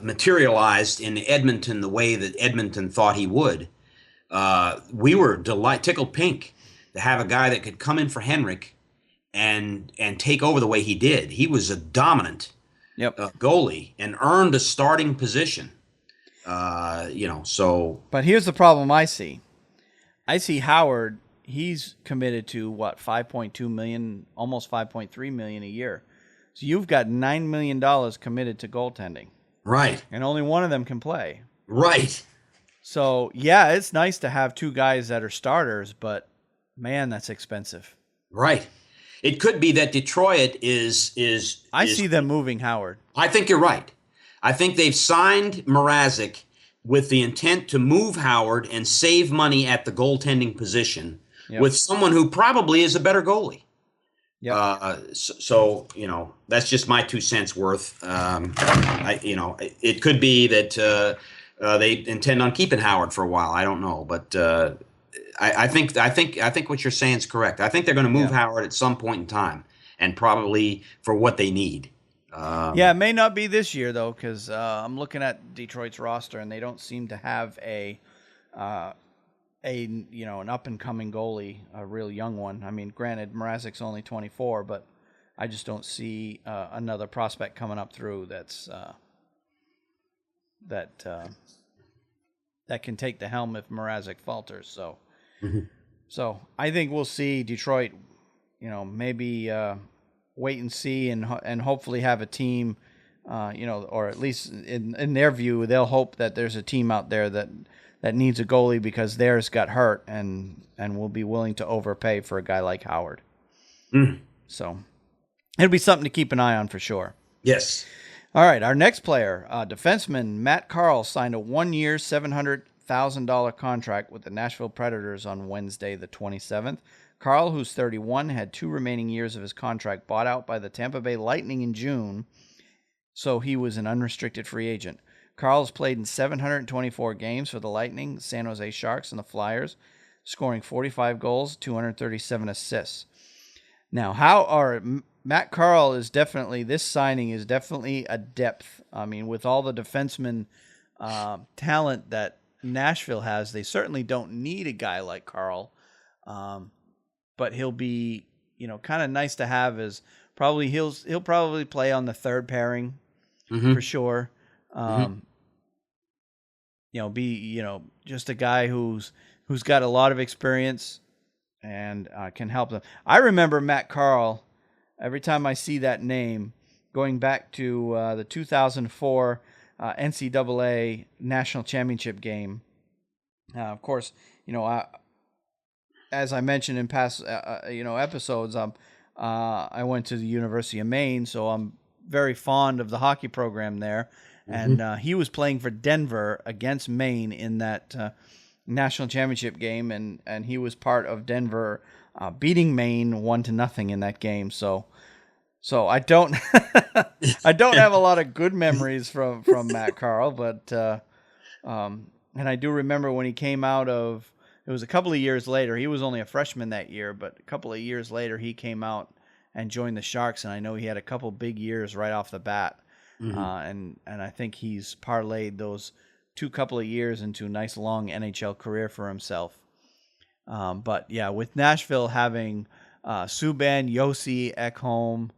materialized in Edmonton the way that Edmonton thought he would, we were tickled pink to have a guy that could come in for Henrik and take over the way he did. He was a dominant goalie and earned a starting position. So. But here's the problem I see. I see Howard. He's committed to what, 5.2 million, almost 5.3 million a year. So you've got $9 million committed to goaltending. Right. And only one of them can play. Right. So, yeah, it's nice to have two guys that are starters, but, man, that's expensive. Right. It could be that Detroit is I see them moving Howard. I think you're right. I think they've signed Mrazek with the intent to move Howard and save money at the goaltending position with someone who probably is a better goalie. Yeah. So that's just my 2 cents worth. It could be that they intend on keeping Howard for a while. I don't know, but I think what you're saying is correct. I think they're going to move Howard at some point in time, and probably for what they need. It may not be this year though, because I'm looking at Detroit's roster, and they don't seem to have an up and coming goalie, a real young one. I mean, granted, Mrazek's only 24, but I just don't see another prospect coming up through that can take the helm if Mrazek falters. So, so I think we'll see Detroit, maybe wait and see, and hopefully have a team, or at least in their view, they'll hope that there's a team out there that needs a goalie because theirs got hurt and will be willing to overpay for a guy like Howard. So it'll be something to keep an eye on for sure. Yes. All right, our next player, defenseman Matt Carle, signed a 1-year, $700,000 contract with the Nashville Predators on Wednesday, the 27th. Carle, who's 31, had 2 remaining years of his contract bought out by the Tampa Bay Lightning in June, so he was an unrestricted free agent. Carle's played in 724 games for the Lightning, San Jose Sharks, and the Flyers, scoring 45 goals, 237 assists. Now, Matt Carle is this signing is definitely a depth. I mean, with all the defenseman talent that Nashville has, they certainly don't need a guy like Carle. But he'll be, kind of nice to have as probably he'll probably play on the third pairing for sure. Just a guy who's got a lot of experience and can help them. I remember Matt Carle. Every time I see that name, going back to the 2004 NCAA National Championship game. Of course, as I mentioned in past episodes, I went to the University of Maine, so I'm very fond of the hockey program there. And he was playing for Denver against Maine in that national championship game, and he was part of Denver beating Maine 1-0 in that game. So I don't I don't have a lot of good memories from Matt Carle, but and I do remember when he came out of, it was a couple of years later. He was only a freshman that year, but a couple of years later he came out and joined the Sharks, and I know he had a couple big years right off the bat. And I think he's parlayed those couple of years into a nice long NHL career for himself. But yeah, with Nashville having Subban, Yossi, Ekholm,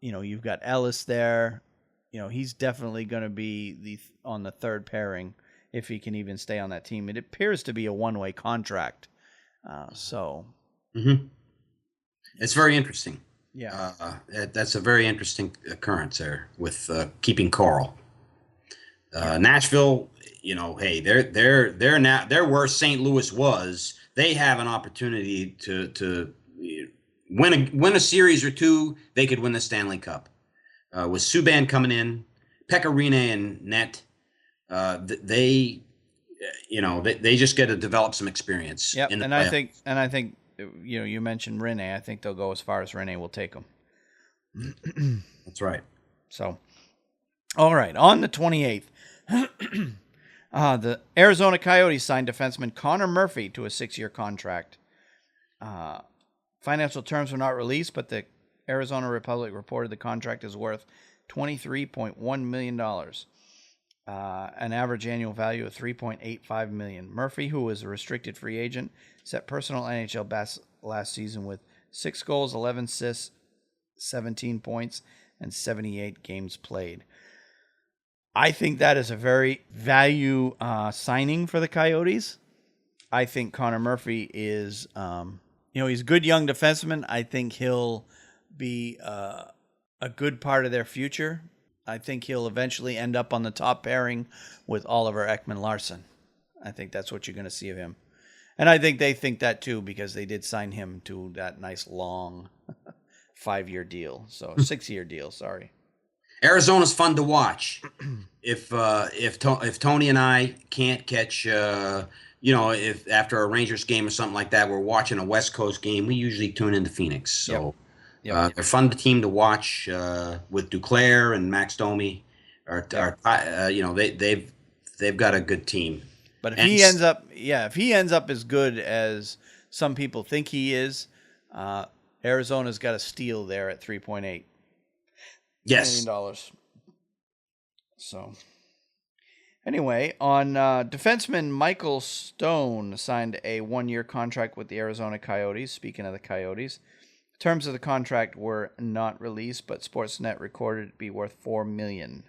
you've got Ellis there. He's definitely going to be on the third pairing if he can even stay on that team. It appears to be a one-way contract. It's very interesting. Yeah, that's a very interesting occurrence there with keeping Carle. Nashville, hey, they're now, they're where St. Louis was. They have an opportunity to win a series or two, they could win the Stanley Cup. With Subban coming in, Pekka Rinne and net, they just get to develop some experience. Yep, in the and playoffs. I think you mentioned Rinne. I think they'll go as far as Rinne will take them. That's right. So, all right, on the 28th, the Arizona Coyotes signed defenseman Connor Murphy to a 6-year contract. Financial terms were not released, but the Arizona Republic reported the contract is worth $23.1 million, an average annual value of $3.85 million. Murphy, who was a restricted free agent, set personal NHL best last season with 6 goals, 11 assists, 17 points, and 78 games played. I think that is a very value signing for the Coyotes. I think Connor Murphy is, he's a good young defenseman. I think he'll be a good part of their future. I think he'll eventually end up on the top pairing with Oliver Ekman-Larsson. I think that's what you're going to see of him. And I think they think that too, because they did sign him to that nice long 5-year deal. So 6-year deal, sorry. Arizona's fun to watch. If Tony and I can't catch, if after a Rangers game or something like that, we're watching a West Coast game, we usually tune into Phoenix. So they're fun team to watch with Duclair and Max Domi. They've got a good team. But if he ends up as good as some people think he is, Arizona's got a steal there at $3.8 million. So, anyway, on defenseman Michael Stone signed a 1-year contract with the Arizona Coyotes. Speaking of the Coyotes, terms of the contract were not released, but Sportsnet recorded it to be worth $4 million.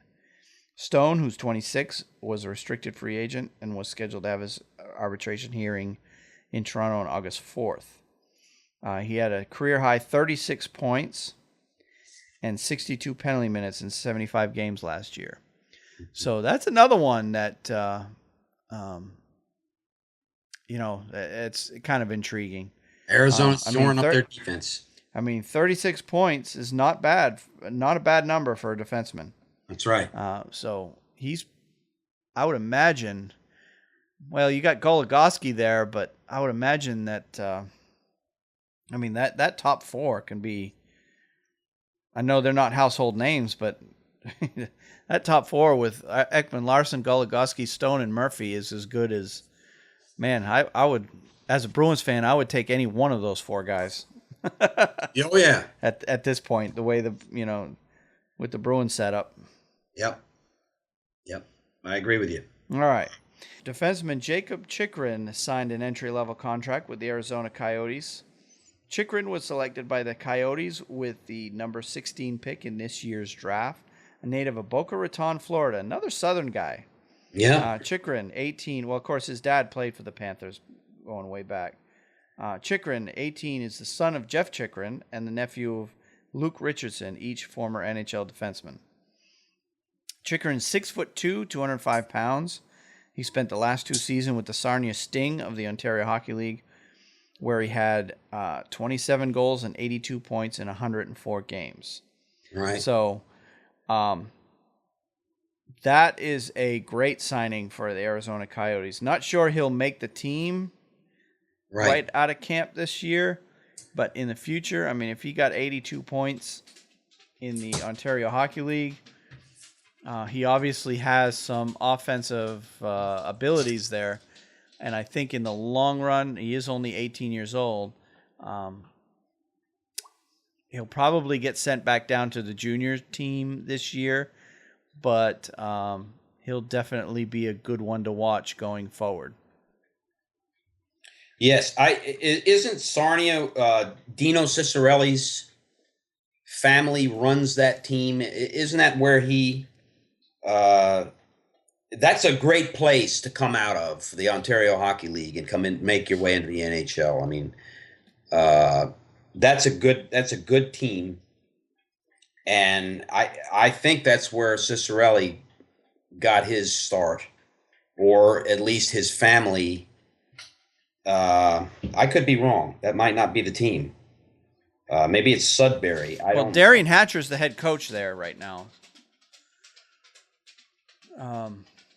Stone, who's 26, was a restricted free agent and was scheduled to have his arbitration hearing in Toronto on August 4th. He had a career-high 36 points and 62 penalty minutes in 75 games last year. So that's another one that, it's kind of intriguing. Arizona's shoring up their defense. 36 points is not bad. Not a bad number for a defenseman. That's right. So I would imagine, well, you got Goligoski there, but I would imagine that, that top 4 can be, I know they're not household names, but that top 4 with Ekman-Larsson, Goligoski, Stone, and Murphy is as good as, man, I would, as a Bruins fan, I would take any one of those 4 guys. Oh, yeah. At this point, the way with the Bruins setup. Yep. I agree with you. All right. Defenseman Jacob Chychrun signed an entry-level contract with the Arizona Coyotes. Chychrun was selected by the Coyotes with the number 16 pick in this year's draft, a native of Boca Raton, Florida, another Southern guy. Yeah. Chychrun, 18. Well, of course, his dad played for the Panthers going way back. Chychrun, 18, is the son of Jeff Chychrun and the nephew of Luke Richardson, each former NHL defenseman. Chychrun's 6'2", 205 pounds. He spent the last 2 seasons with the Sarnia Sting of the Ontario Hockey League, where he had 27 goals and 82 points in 104 games. Right. So that is a great signing for the Arizona Coyotes. Not sure he'll make the team right out of camp this year, but in the future, if he got 82 points in the Ontario Hockey League, he obviously has some offensive abilities there. And I think in the long run, he is only 18 years old. He'll probably get sent back down to the junior team this year, but he'll definitely be a good one to watch going forward. Yes, isn't Sarnia Dino Ciccarelli's family runs that team? Isn't that where he? That's a great place to come out of the Ontario Hockey League and come in, make your way into the NHL. That's a good team, and I think that's where Ciccarelli got his start, or at least his family. I could be wrong. That might not be the team. Maybe it's Sudbury. I Well, don't. Darian Hatcher's the head coach there right now.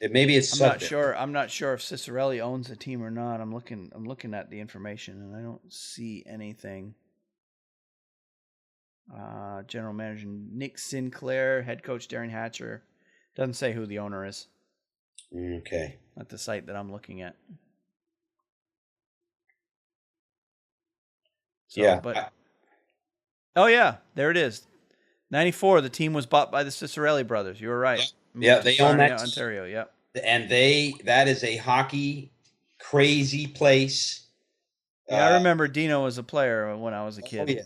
Maybe it's I'm Sudbury. not sure. I'm not sure if Cicerelli owns the team or not. I'm looking at the information and I don't see anything. General manager Nick Sinclair, head coach Darian Hatcher. Doesn't say who the owner is. Okay. At the site that I'm looking at. So, Yeah. But oh yeah, there it is. 94. The team was bought by the Cicerelli brothers. You were right. Yeah, they own that. Ontario. Yep. And that is a hockey crazy place. Yeah, I remember Dino was a player when I was a kid. Oh, yeah.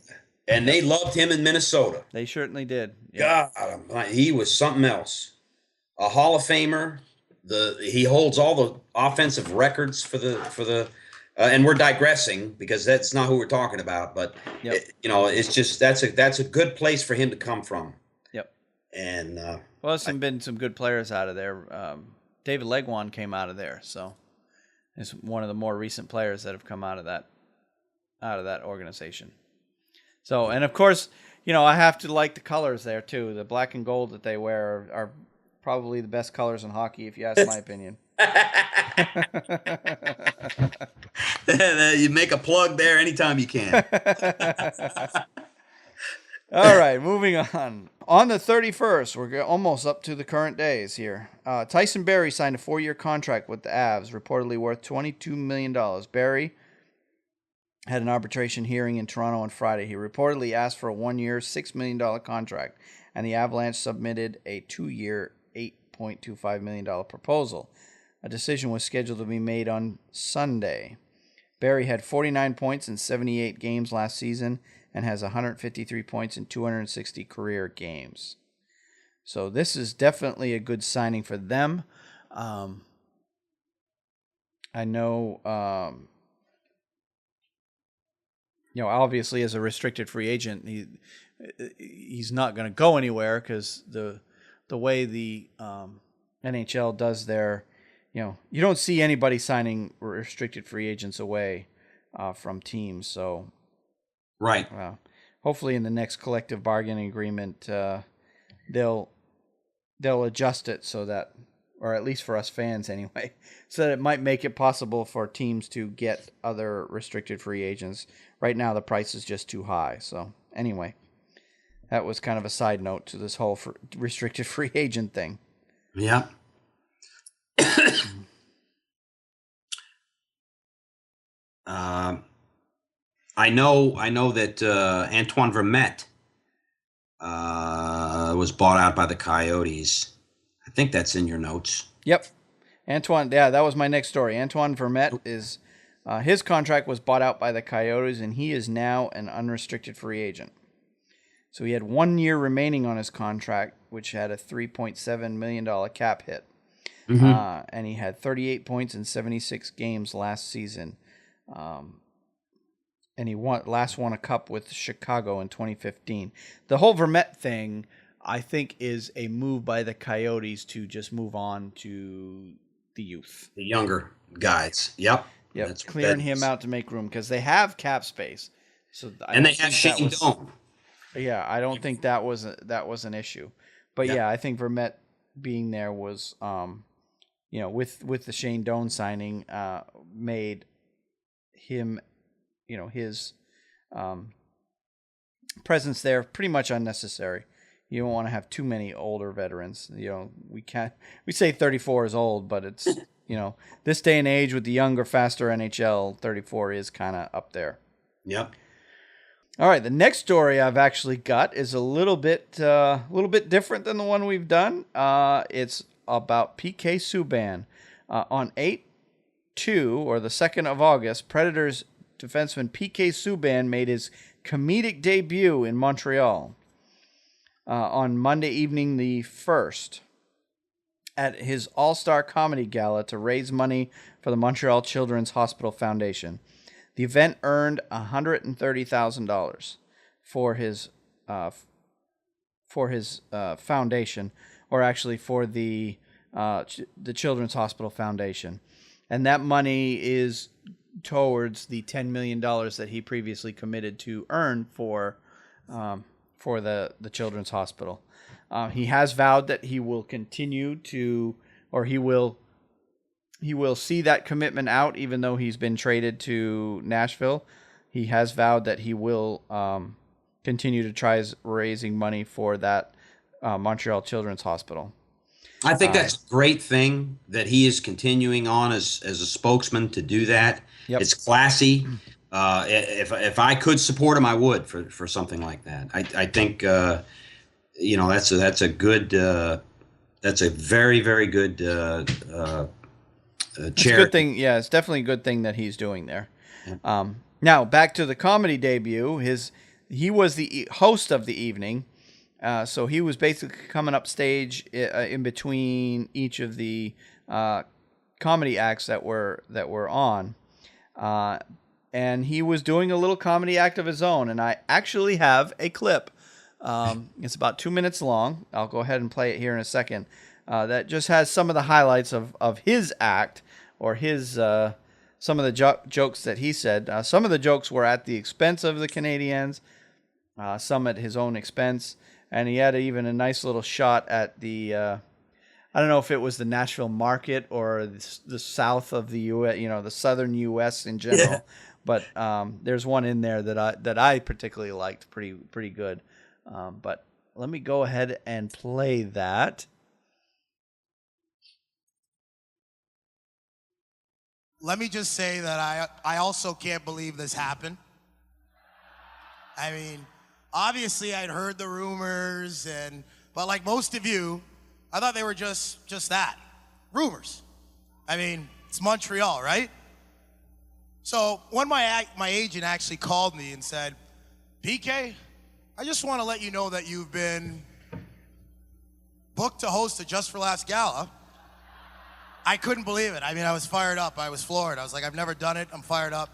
And they loved him in Minnesota. They certainly did. Yep. God, he was something else. A Hall of Famer. He holds all the offensive records for the. And we're digressing because that's not who we're talking about. But yep. It's just that's a good place for him to come from. Yep. And well, there's been some good players out of there. David Legwan came out of there, so he's one of the more recent players that have come out of that organization. So, and of course, I have to like the colors there too. The black and gold that they wear are probably the best colors in hockey, if you ask my opinion. You make a plug there anytime you can. All right, moving on. On the 31st, we're almost up to the current days here. Tyson Barrie signed a 4-year contract with the Avs, reportedly worth $22 million. Barrie had an arbitration hearing in Toronto on Friday. He reportedly asked for a 1-year, $6 million contract, and the Avalanche submitted a 2-year, $8.25 million proposal. A decision was scheduled to be made on Sunday. Barrie had 49 points in 78 games last season and has 153 points in 260 career games. So this is definitely a good signing for them. I know, obviously as a restricted free agent, he's not going to go anywhere because the way the NHL does their, you don't see anybody signing restricted free agents away from teams. So, right. Hopefully, in the next collective bargaining agreement, they'll adjust it so that, or at least for us fans anyway, so that it might make it possible for teams to get other restricted free agents. Right now, the price is just too high. So, anyway, that was kind of a side note to this whole restricted free agent thing. Yeah. I know that Antoine Vermette was bought out by the Coyotes. I think that's in your notes. Yep. Antoine, yeah, that was my next story. Antoine Vermette is his contract was bought out by the Coyotes, and he is now an unrestricted free agent. So he had 1 year remaining on his contract, which had a $3.7 million cap hit. Mm-hmm. And he had 38 points in 76 games last season. And he won a cup with Chicago in 2015. The whole Vermette thing, I think, is a move by the Coyotes to just move on to the youth. The younger guys. Yep. Clearing him out to make room because they have cap space. So and they have Shane Doan. Yeah, I don't think that was an issue. But yeah, I think Vermette being there was, with the Shane Doan signing, made him, his presence there pretty much unnecessary. You don't want to have too many older veterans. We say 34 is old, but it's, this day and age with the younger, faster NHL, 34 is kind of up there. Yep. All right, the next story I've actually got is a little bit different than the one we've done. It's about PK Subban. On 8/2, or the 2nd of August, Predators defenseman PK Subban made his comedic debut in Montreal on Monday evening the 1st at his All-Star Comedy Gala to raise money for the Montreal Children's Hospital Foundation. The event earned $130,000 for his foundation, or actually for the Children's Hospital Foundation, and that money is towards the $10 million that he previously committed to earn for the Children's Hospital. He has vowed that he will continue to, or he will see that commitment out, even though he's been traded to Nashville. He has vowed that he will continue to try raising money for that Montreal Children's Hospital. I think that's a great thing that he is continuing on as a spokesman to do that. Yep. It's classy. If I could support him, I would for something like that. I think that's a good that's a very, very good charity. It's a good thing. Yeah, it's definitely a good thing that he's doing there. Yeah. Now back to the comedy debut. He was the host of the evening. So he was basically coming up stage in between each of the comedy acts that were on, and he was doing a little comedy act of his own. And I actually have a clip. It's about 2 minutes long. I'll go ahead and play it here in a second. That just has some of the highlights of his act, or his some of the jokes that he said. Some of the jokes were at the expense of the Canadiens, some at his own expense. And he had even a nice little shot at the, I don't know if it was the Nashville market or the south of the U.S., the southern U.S. in general. Yeah. But there's one in there that I particularly liked, pretty good. But let me go ahead and play that. Let me just say that I also can't believe this happened. I mean, obviously, I'd heard the rumors, but like most of you, I thought they were just that, rumors. I mean, it's Montreal, right? So when my agent actually called me and said, PK, I just want to let you know that you've been booked to host a Just for Laughs gala, I couldn't believe it. I mean, I was fired up. I was floored. I was like, I've never done it. I'm fired up.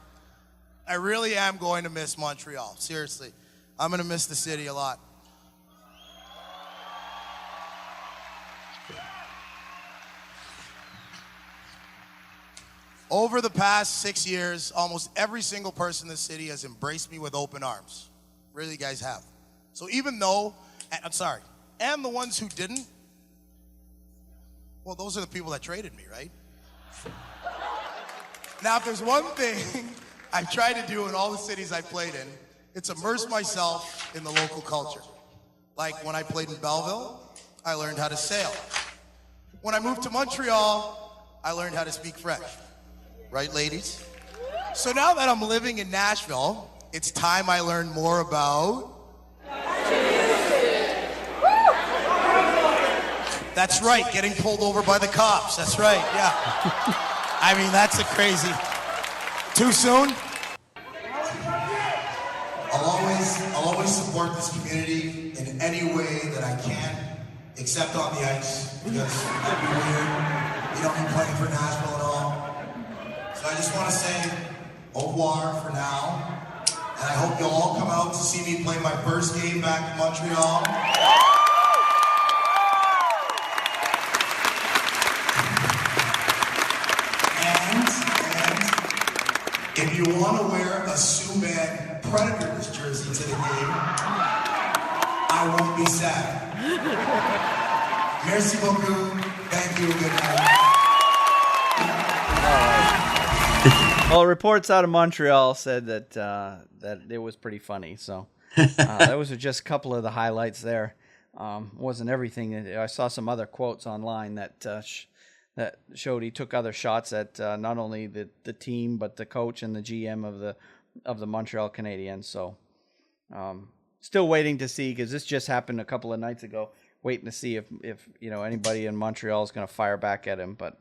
I really am going to miss Montreal, seriously. I'm going to miss the city a lot. Over the past 6 years, almost every single person in the city has embraced me with open arms. Really, you guys have. So even though, and the ones who didn't, well, those are the people that traded me, right? Now, if there's one thing I've tried to do in all the cities I've played in, it's immerse myself in the local culture. Like when I played in Belleville, I learned how to sail. When I moved to Montreal, I learned how to speak French. Right, ladies? So now that I'm living in Nashville, it's time I learn more about... That's right, getting pulled over by the cops. That's right, yeah. I mean, that's a crazy... Too soon? I'll always support this community in any way that I can, except on the ice, because it'd be weird. You don't be playing for Nashville at all. So I just want to say au revoir for now, and I hope you'll all come out to see me play my first game back in Montreal. And if you want to wear a Subban Predators jersey to the game, I won't be sad. Merci beaucoup. Thank you. Good night. Well, reports out of Montreal said that that it was pretty funny. So those are just a couple of the highlights there. Wasn't everything. I saw some other quotes online that that showed he took other shots at not only the team but the coach and the GM of the Montreal Canadiens. So still waiting to see, because this just happened a couple of nights ago. Waiting to see if anybody in Montreal is going to fire back at him. But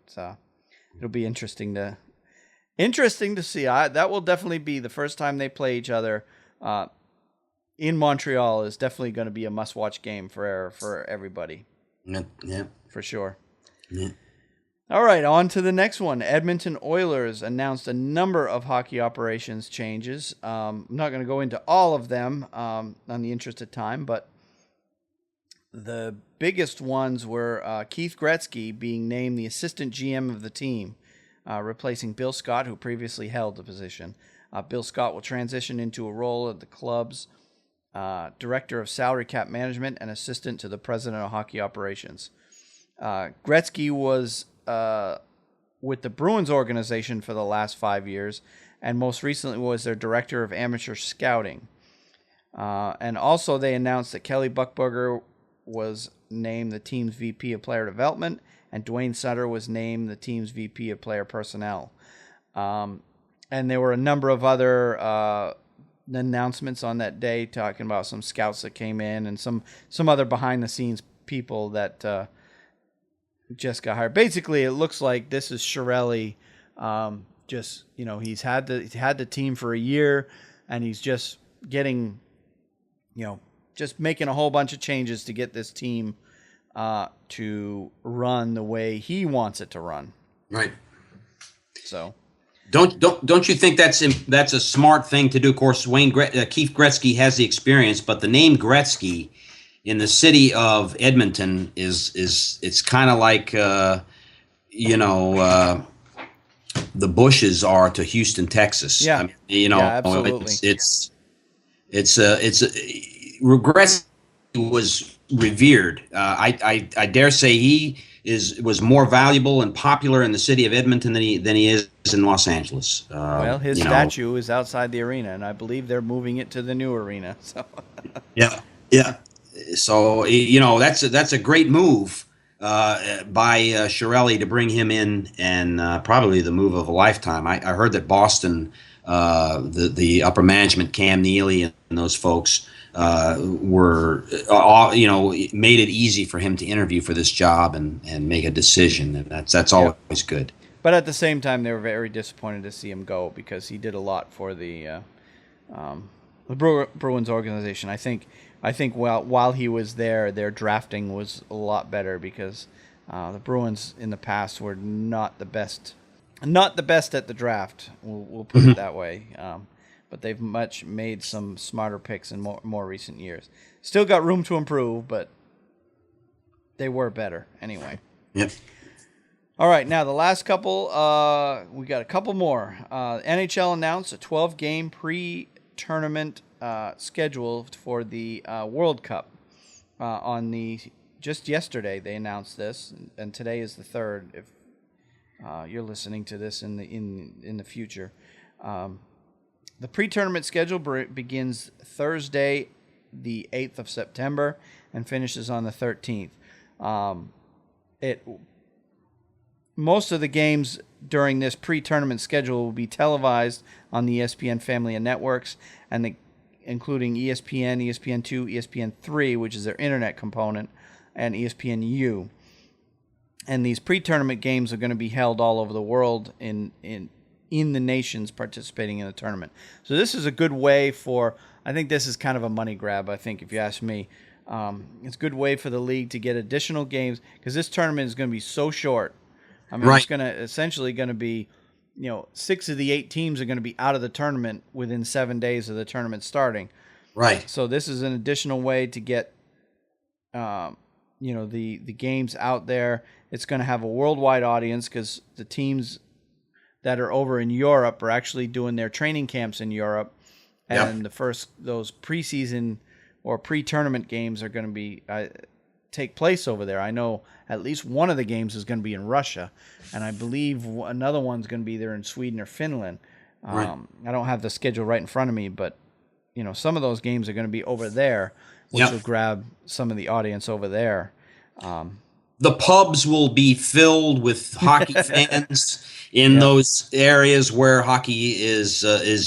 it'll be interesting to see. That will definitely be the first time they play each other in Montreal. Is definitely going to be a must-watch game for everybody. Yeah, for sure. Yeah. All right, on to the next one. Edmonton Oilers announced a number of hockey operations changes. I'm not going to go into all of them on the interest of time, but the biggest ones were Keith Gretzky being named the assistant GM of the team. replacing Bill Scott, who previously held the position. Bill Scott will transition into a role at the club's director of salary cap management and assistant to the president of hockey operations. Gretzky was with the Bruins organization for the last 5 years, and most recently was their director of amateur scouting. And also they announced that Kelly Buchberger was named the team's VP of player development, and Dwayne Sutter was named the team's VP of player personnel. And there were a number of other announcements on that day talking about some scouts that came in and some other behind-the-scenes people that just got hired. Basically, it looks like this is Chiarelli. Just, he's had the team for a year, and he's just getting, just making a whole bunch of changes to get this team to run the way he wants it to run. Right. So. Don't you think that's a smart thing to do? Of course, Keith Gretzky has the experience, but the name Gretzky in the city of Edmonton is it's kind of like the Bushes are to Houston, Texas. Yeah, absolutely. Gretzky was revered. I dare say he was more valuable and popular in the city of Edmonton than he is in Los Angeles. Well, his statue is outside the arena, and I believe they're moving it to the new arena. So yeah. So that's a great move by Chiarelli to bring him in, and probably the move of a lifetime. I heard that Boston, the upper management, Cam Neely and those folks, were made it easy for him to interview for this job and make a decision, and that's always good. But at the same time, they were very disappointed to see him go because he did a lot for the Bruins organization. I think while he was there, their drafting was a lot better because the Bruins in the past were not the best at the draft. We'll put it that way. But they've made some smarter picks in more recent years. Still got room to improve, but they were better anyway. Yep. All right, now the last couple, we got a couple more. NHL announced a 12-game pre-tournament schedule for the World Cup. Just yesterday they announced this, and today is the 3rd. If you're listening to this in the future. The pre-tournament schedule begins Thursday, the 8th of September, and finishes on the 13th. Most of the games during this pre-tournament schedule will be televised on the ESPN family of networks, and including ESPN, ESPN2, ESPN3, which is their internet component, and ESPNU. And these pre-tournament games are going to be held all over the world in the nations participating in the tournament. So this is a good way I think this is kind of a money grab, I think, if you ask me. It's a good way for the league to get additional games because this tournament is going to be so short. I mean, It's going to essentially going to be, 6 of the 8 teams are going to be out of the tournament within 7 days of the tournament starting. Right. So this is an additional way to get, the games out there. It's going to have a worldwide audience because the teams that are over in Europe are actually doing their training camps in Europe, and those preseason or pre-tournament games are going to be take place over there. I know at least one of the games is going to be in Russia, and I believe another one's going to be there in Sweden or Finland. Right. I don't have the schedule right in front of me, but some of those games are going to be over there, which will grab some of the audience over there. The pubs will be filled with hockey fans in those areas where hockey is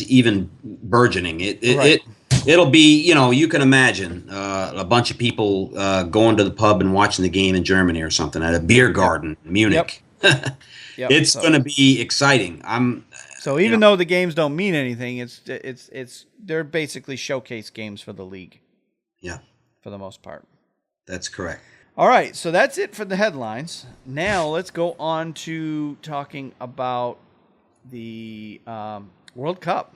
even burgeoning. It'll be, you can imagine a bunch of people going to the pub and watching the game in Germany or something at a beer garden in Munich. Yep. It's going to be exciting. So even though the games don't mean anything, they're basically showcase games for the league. Yeah, for the most part. That's correct. All right, so that's it for the headlines. Now let's go on to talking about the World Cup.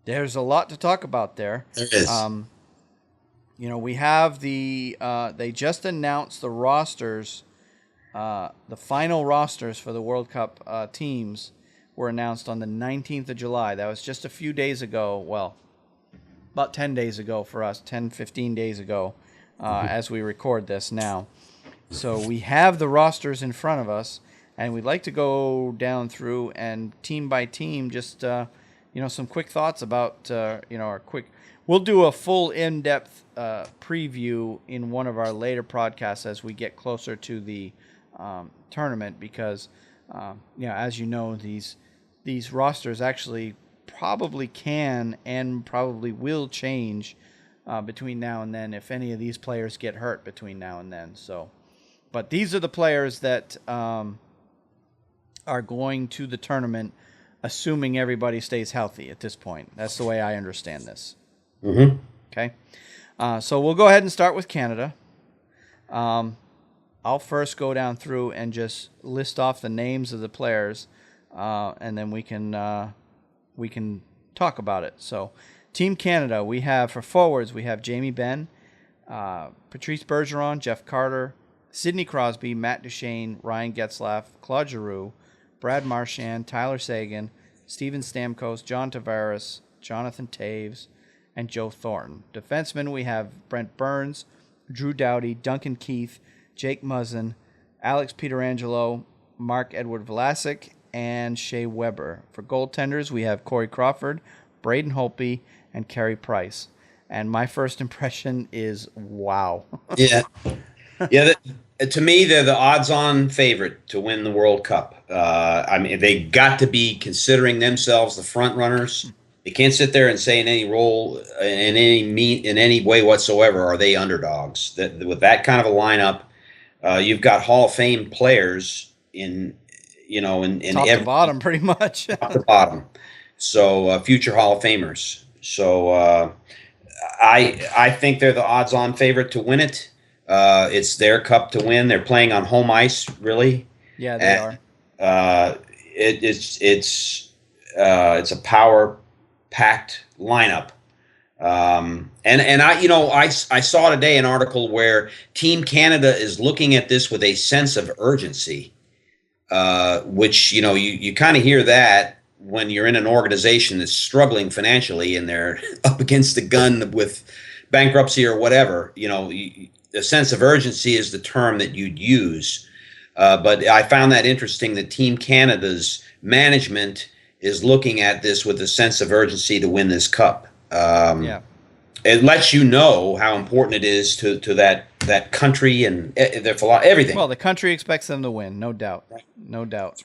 There's a lot to talk about there. There is. We have they just announced the rosters the final rosters for the World Cup teams were announced on the 19th of July. That was just a few days ago. Well, about 10 days ago for us, 10, 15 days ago, as we record this now. So we have the rosters in front of us, and we'd like to go down through and team by team, just, some quick thoughts about, our quick... We'll do a full in-depth preview in one of our later podcasts as we get closer to the tournament because, as you know, these rosters actually probably can and probably will change between now and then if any of these players get hurt between now and then. So, but these are the players that are going to the tournament, assuming everybody stays healthy at this point. That's the way I understand this. Mm-hmm. Okay. So we'll go ahead and start with Canada. I'll first go down through and just list off the names of the players, and then we can talk about it. So, Team Canada, we have for forwards, we have Jamie Benn, Patrice Bergeron, Jeff Carter, Sidney Crosby, Matt Duchene, Ryan Getzlaf, Claude Giroux, Brad Marchand, Tyler Seguin, Steven Stamkos, John Tavares, Jonathan Toews, and Joe Thornton. Defensemen, we have Brent Burns, Drew Doughty, Duncan Keith, Jake Muzzin, Alex Pietrangelo, Mark Edward Vlasic, and Shea Weber. For goaltenders, we have Corey Crawford, Braden Holtby, and Carey Price. And my first impression is, wow. Yeah. Yeah. To me, they're the odds-on favorite to win the World Cup. They got to be considering themselves the front runners. They can't sit there and say in any role, in any way whatsoever, are they underdogs. With that kind of a lineup, you've got Hall of Fame players in top to bottom, pretty much. Top to bottom. So future Hall of Famers. So I think they're the odds-on favorite to win it. It's their cup to win. They're playing on home ice, really. Yeah, they are. It's a power-packed lineup. And I saw today an article where Team Canada is looking at this with a sense of urgency, which you kind of hear that when you're in an organization that's struggling financially and they're up against the gun with bankruptcy or whatever. The sense of urgency is the term that you'd use. But I found that interesting that Team Canada's management is looking at this with a sense of urgency to win this cup. It lets you know how important it is to that country and their everything. Well, the country expects them to win, no doubt. No doubt.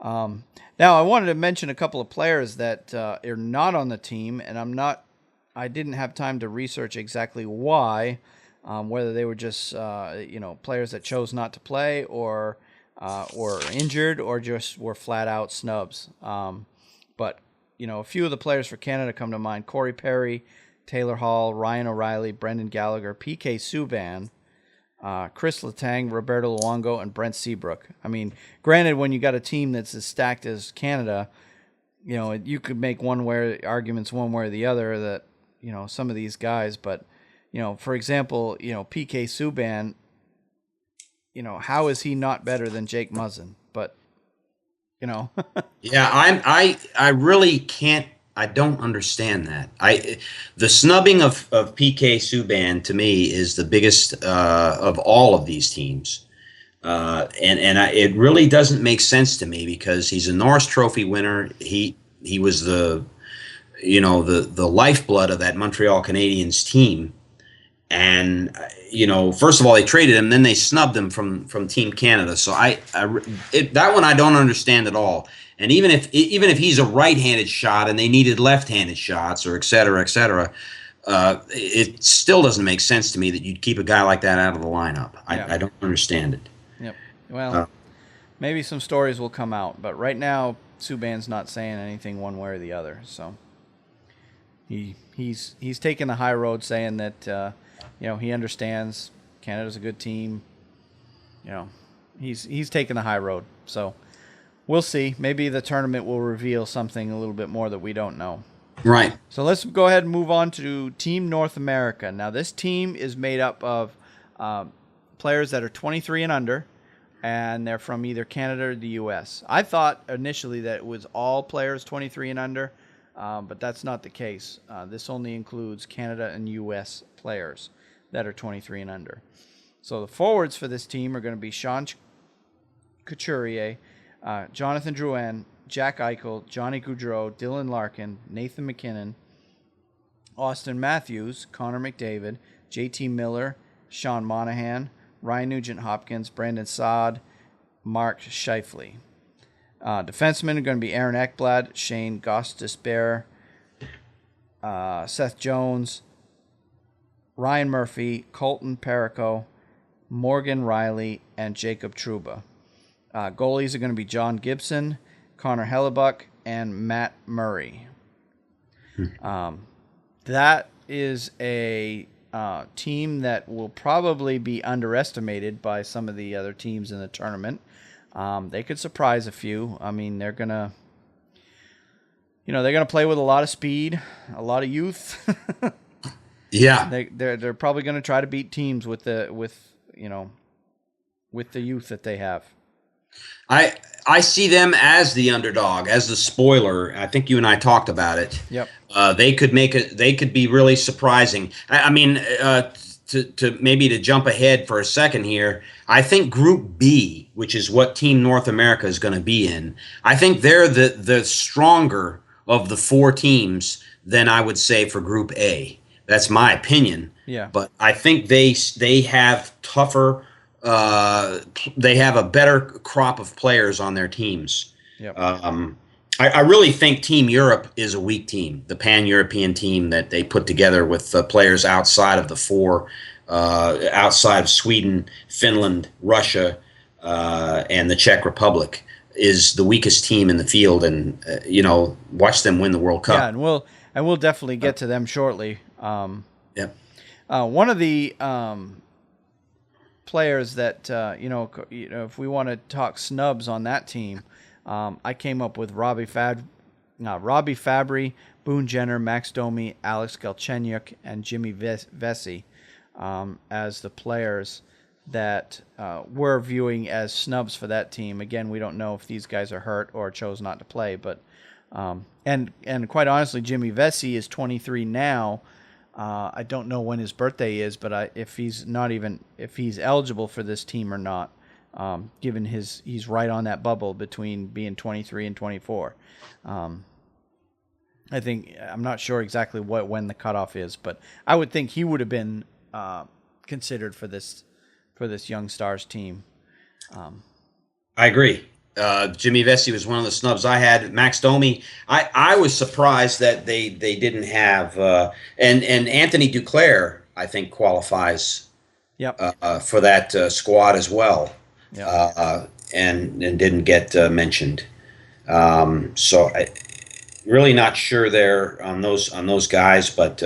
Now, I wanted to mention a couple of players that are not on the team, and I didn't have time to research exactly why, whether they were just players that chose not to play or injured or just were flat out snubs. But a few of the players for Canada come to mind: Corey Perry, Taylor Hall, Ryan O'Reilly, Brendan Gallagher, PK Subban, Chris Letang, Roberto Luongo, and Brent Seabrook. I mean, granted, when you got a team that's as stacked as Canada, you could make arguments one way or the other that, some of these guys, but, for example, PK Subban, how is he not better than Jake Muzzin? But, Yeah, I really can't. I don't understand that. The snubbing of PK Subban to me is the biggest of all of these teams, it really doesn't make sense to me because he's a Norris Trophy winner. He was the lifeblood of that Montreal Canadiens team, and first of all they traded him, then they snubbed him from Team Canada. So that one I don't understand at all. And even if he's a right-handed shot and they needed left-handed shots or et cetera, it still doesn't make sense to me that you'd keep a guy like that out of the lineup. I don't understand it. Yep. Well, maybe some stories will come out, but right now Subban's not saying anything one way or the other. So he's taking the high road, saying that he understands Canada's a good team. He's taking the high road. So. We'll see. Maybe the tournament will reveal something a little bit more that we don't know. Right. So let's go ahead and move on to Team North America. Now, this team is made up of players that are 23 and under, and they're from either Canada or the U.S. I thought initially that it was all players 23 and under, but that's not the case. This only includes Canada and U.S. players that are 23 and under. So the forwards for this team are going to be Sean Couturier, Jonathan Drouin, Jack Eichel, Johnny Gaudreau, Dylan Larkin, Nathan McKinnon, Austin Matthews, Connor McDavid, JT Miller, Sean Monahan, Ryan Nugent-Hopkins, Brandon Saad, Mark Scheifele. Defensemen are going to be Aaron Ekblad, Shane Gostisbehere, Seth Jones, Ryan Murphy, Colton Perico, Morgan Riley, and Jacob Trouba. Goalies are going to be John Gibson, Connor Hellebuck, and Matt Murray. That is a team that will probably be underestimated by some of the other teams in the tournament. They could surprise a few. I mean, they're gonna play with a lot of speed, a lot of youth. Yeah, they're probably gonna try to beat teams with the youth that they have. I see them as the underdog, as the spoiler. I think you and I talked about it. Yep. They could be really surprising. I mean, to jump ahead for a second here, I think Group B, which is what Team North America is going to be in, I think they're the stronger of the four teams than I would say for Group A. That's my opinion. Yeah. But I think they have tougher. They have a better crop of players on their teams. Yep. I really think Team Europe is a weak team, the pan-European team that they put together with players outside of the four, outside of Sweden, Finland, Russia, and the Czech Republic, is the weakest team in the field. And watch them win the World Cup. Yeah, and we'll definitely get to them shortly. Yep. One of the players that if we want to talk snubs on that team, I came up with Robbie Fabry, Boone Jenner, Max Domi, Alex Galchenyuk, and Jimmy Vesey as the players that we're viewing as snubs for that team. Again, we don't know if these guys are hurt or chose not to play, but and quite honestly, Jimmy Vesey is 23 now. I don't know when his birthday is, but if he's eligible for this team or not, given he's right on that bubble between being 23 and 24. I'm not sure exactly when the cutoff is, but I would think he would have been considered for this young Stars team. I agree. Jimmy Vesey was one of the snubs I had. Max Domi, I was surprised that they didn't have and Anthony Duclair, I think, qualifies for that squad as well. Yep. And didn't get mentioned. So I really not sure there on those guys, but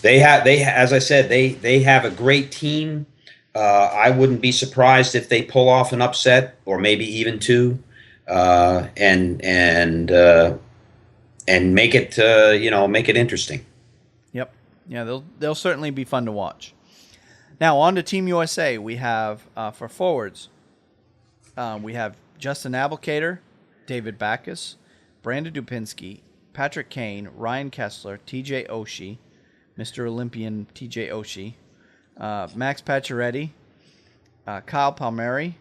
they as I said, they have a great team. I wouldn't be surprised if they pull off an upset or maybe even two. And make it interesting. Yep. Yeah, they'll certainly be fun to watch. Now on to Team USA. We have for forwards, we have Justin Abelkader, David Backes, Brandon Dupinsky, Patrick Kane, Ryan Kessler, TJ Oshie, Mr. Olympian TJ Oshie, Max Pacioretty, Kyle Palmieri,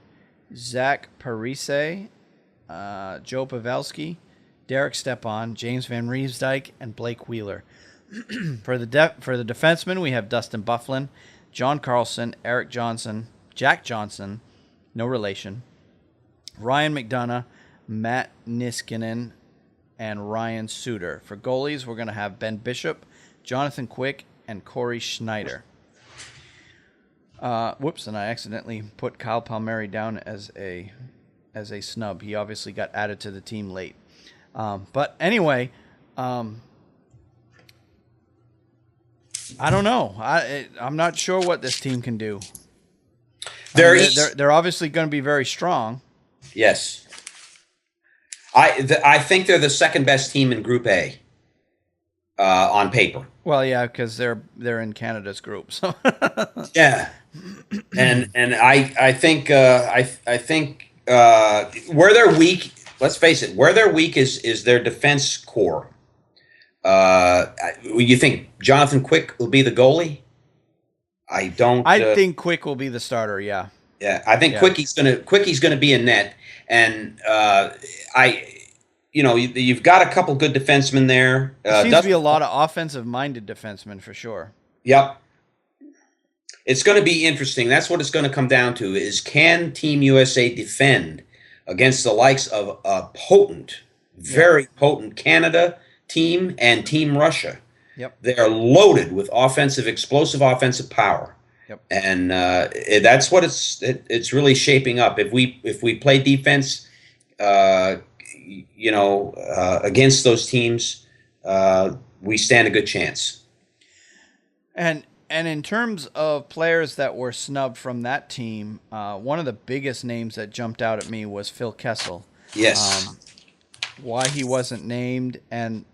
Zach Parise, Joe Pavelski, Derek Stepan, James Van Riemsdyk, and Blake Wheeler. For the defensemen, we have Dustin Byfuglien, John Carlson, Eric Johnson, Jack Johnson, no relation, Ryan McDonough, Matt Niskanen, and Ryan Suter. For goalies, we're going to have Ben Bishop, Jonathan Quick, and Corey Schneider. And I accidentally put Kyle Palmieri down as a snub. He obviously got added to the team late. But anyway, I don't know. I'm not sure what this team can do. They're obviously going to be very strong. Yes. I think they're the second best team in Group A on paper. Well, yeah, because they're in Canada's group. So yeah. and I think where they're weak. Let's face it, where they're weak is their defense core. You think Jonathan Quick will be the goalie? I don't. I think Quick will be the starter. Yeah. Yeah, I think Quickie's gonna be in net, and you've got a couple good defensemen there. Seems to be a lot of offensive-minded defensemen for sure. Yep. It's going to be interesting. That's what it's going to come down to: is can Team USA defend against the likes of a potent, very potent Canada team and Team Russia? Yep. They are loaded with explosive offensive power. Yep. And that's what it's really shaping up. If we play defense, against those teams, we stand a good chance. And in terms of players that were snubbed from that team, one of the biggest names that jumped out at me was Phil Kessel. Yes. Why he wasn't named, and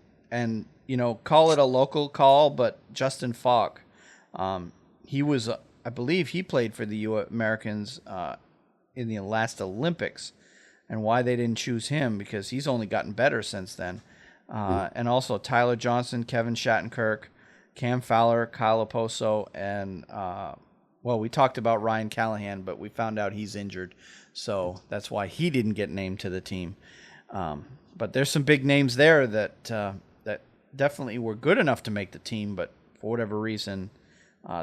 call it a local call, but Justin Falk, he was, I believe he played for the Americans in the last Olympics, and why they didn't choose him, because he's only gotten better since then. And also Tyler Johnson, Kevin Shattenkirk, Cam Fowler, Kyle Oposo, and, we talked about Ryan Callahan, but we found out he's injured, so that's why he didn't get named to the team. But there's some big names there that definitely were good enough to make the team, but for whatever reason,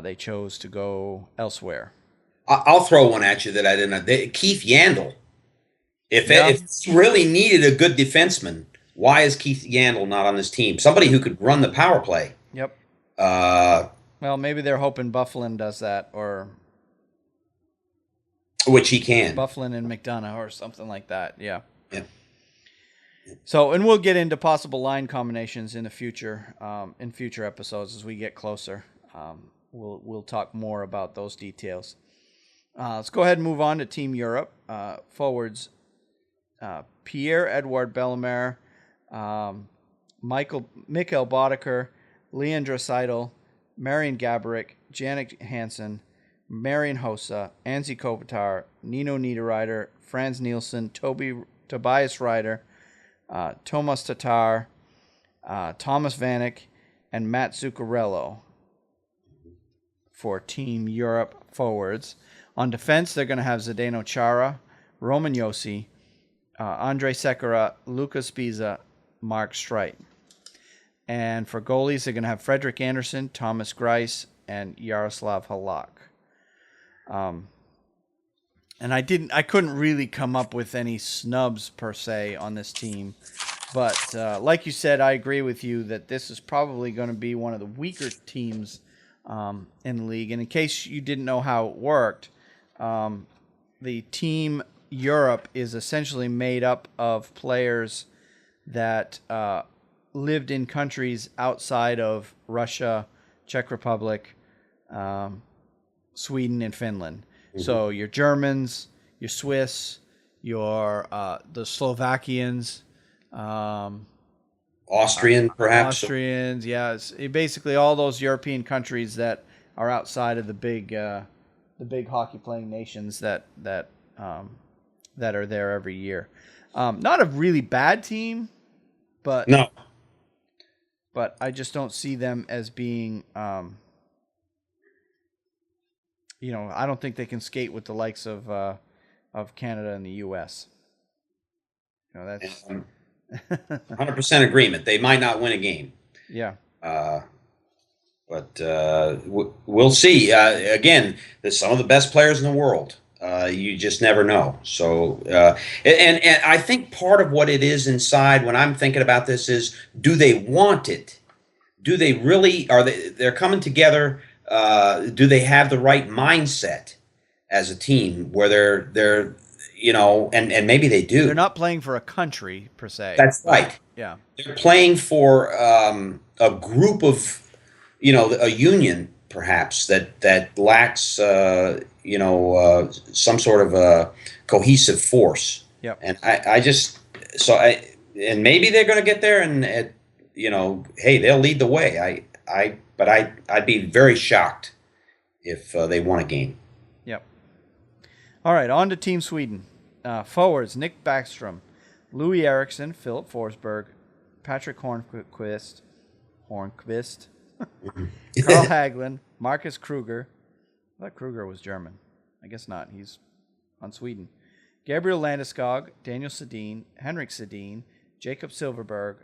they chose to go elsewhere. I'll throw one at you that I didn't know. Keith Yandel. If he really needed a good defenseman, why is Keith Yandel not on this team? Somebody who could run the power play. Yep. Well, maybe they're hoping Bufflin does that, or which he can. Bufflin and McDonough or something like that. Yeah. Yeah. So, and we'll get into possible line combinations in the future, in future episodes as we get closer. We'll talk more about those details. Let's go ahead and move on to Team Europe. Forwards, Pierre-Edouard Bellemare, Mikhail Boddicker, Leandra Seidel, Marian Gaborik, Janik Hansen, Marian Hossa, Anze Kopitar, Nino Niederreiter, Franz Nielsen, Tobias Ryder, Tomas Tatar, Thomas Vanek, and Matt Zuccarello for Team Europe forwards. On defense, they're going to have Zdeno Chara, Roman Josi, Andre Sekera, Lucas Spiza, Mark Streit. And for goalies, they're going to have Frederick Anderson, Thomas Greiss, and Yaroslav Halak. And I couldn't really come up with any snubs per se on this team. But like you said, I agree with you that this is probably going to be one of the weaker teams in the league. And in case you didn't know how it worked, the Team Europe is essentially made up of players that lived in countries outside of Russia, Czech Republic, Sweden, and Finland. Mm-hmm. So your Germans, your Swiss, your the Slovakians, Austrian, perhaps. Austrians, yeah. It's basically all those European countries that are outside of the big hockey playing nations that are there every year. Not a really bad team, but no. But I just don't see them as being, I don't think they can skate with the likes of Canada and the U.S. That's 100% agreement. They might not win a game. Yeah. But we'll see. Again, there's some of the best players in the world. You just never know. So, and I think part of what it is inside when I'm thinking about this is, do they want it? Do they really? They're coming together? Do they have the right mindset as a team where they're and maybe they do. They're not playing for a country per se. That's right. Yeah. They're playing for a group of, a union perhaps that lacks, some sort of a cohesive force. Yep. And and maybe they're going to get there and, hey, they'll lead the way. But I'd be very shocked if they won a game. All right, on to Team Sweden. Forwards, Nick Backstrom, Louis Eriksson, Philip Forsberg, Patrick Hornqvist, Carl Hagelin, Marcus Kruger. I thought Kruger was German. I guess not. He's on Sweden. Gabriel Landeskog, Daniel Sedin, Henrik Sedin, Jacob Silverberg,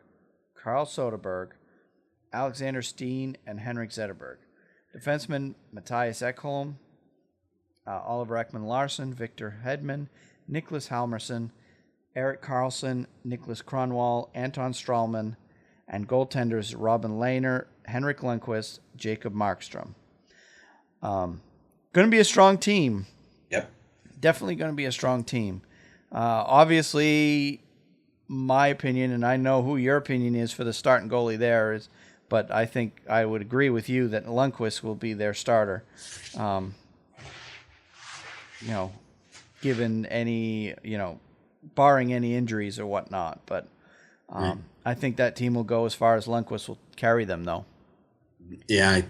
Carl Soderberg, Alexander Steen, and Henrik Zetterberg. Defensemen, Matthias Ekholm, Oliver Ekman-Larsson, Victor Hedman, Nicholas Halmerson, Erik Karlsson, Nicholas Kronwall, Anton Strahlman, and goaltenders Robin Lehner, Henrik Lundqvist, Jacob Markstrom. Going to be a strong team. Yep. Definitely going to be a strong team. Obviously, my opinion, and I know who your opinion is for the starting goalie there, is, but I think I would agree with you that Lundqvist will be their starter. Given any, barring any injuries or whatnot. But I think that team will go as far as Lundqvist will carry them, though. Yeah,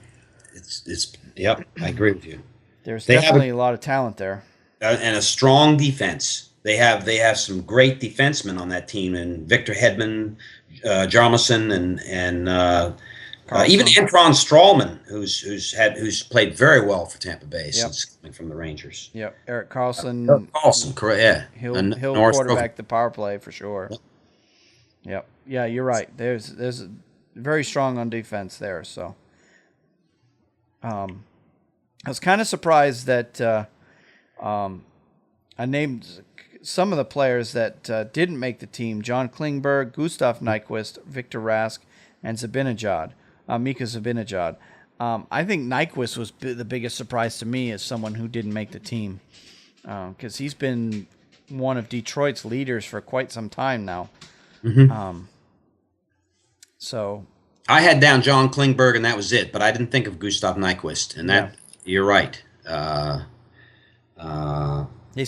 yep, I agree with you. There's definitely a lot of talent there. And a strong defense. They have some great defensemen on that team, and Victor Hedman, Jarmason, and even Anton Strahlman, who's played very well for Tampa Bay since coming from the Rangers. Yep, Erik Karlsson. Correct. Yeah, he'll quarterback the power play for sure. Yep. Yeah, you're right. There's very strong on defense there. So, I was kind of surprised that I named some of the players that didn't make the team: John Klingberg, Gustav Nyquist, Victor Rask, and Mika Zibanejad. I think Nyquist was the biggest surprise to me as someone who didn't make the team, because he's been one of Detroit's leaders for quite some time now. Mm-hmm. So I had down John Klingberg, and that was it. But I didn't think of Gustav Nyquist, and you're right. They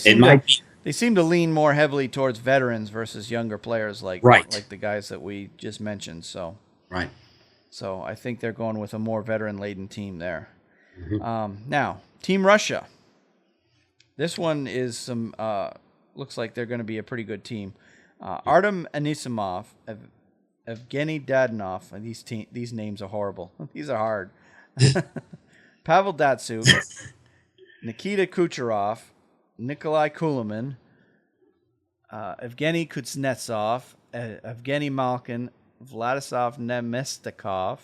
seem to lean more heavily towards veterans versus younger players like the guys that we just mentioned. So right. So I think they're going with a more veteran-laden team there. Mm-hmm. Now, Team Russia. This one is looks like they're going to be a pretty good team. Artem Anisimov, Evgeny Dadonov. These names are horrible. These are hard. Pavel Datsyuk, Nikita Kucherov, Nikolai Kulemin, Evgeny Kuznetsov, Evgeny Malkin, Vladislav Nemestikov,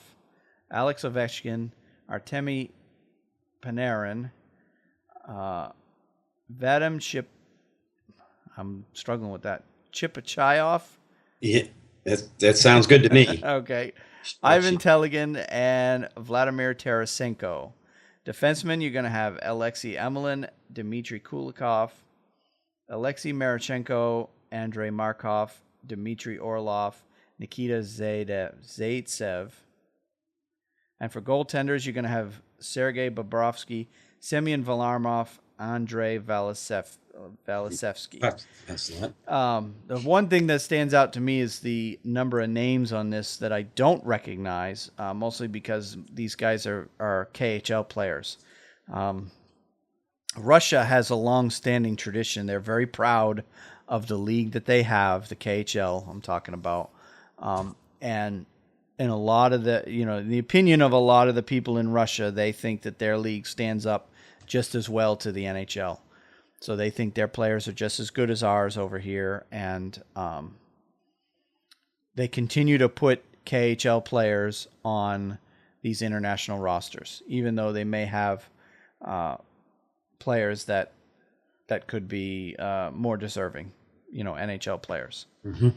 Alex Ovechkin, Artemi Panarin, Vadim I'm struggling with that. Chipachayov. Yeah, that sounds good to me. Okay. Ivan Telegan and Vladimir Tarasenko. Defensemen, you're going to have Alexei Emelin, Dmitry Kulikov, Alexei Marichenko, Andrei Markov, Dmitry Orlov, Nikita Zaitsev. And for goaltenders, you're going to have Sergei Bobrovsky, Semyon Varlamov, Andrei Vasilevsky. Excellent. The one thing that stands out to me is the number of names on this that I don't recognize, mostly because these guys are KHL players. Russia has a long-standing tradition. They're very proud of the league that they have, the KHL I'm talking about. And a lot of the opinion of a lot of the people in Russia, they think that their league stands up just as well to the NHL. So they think their players are just as good as ours over here, and they continue to put KHL players on these international rosters, even though they may have players that could be more deserving, NHL players. Mm-hmm.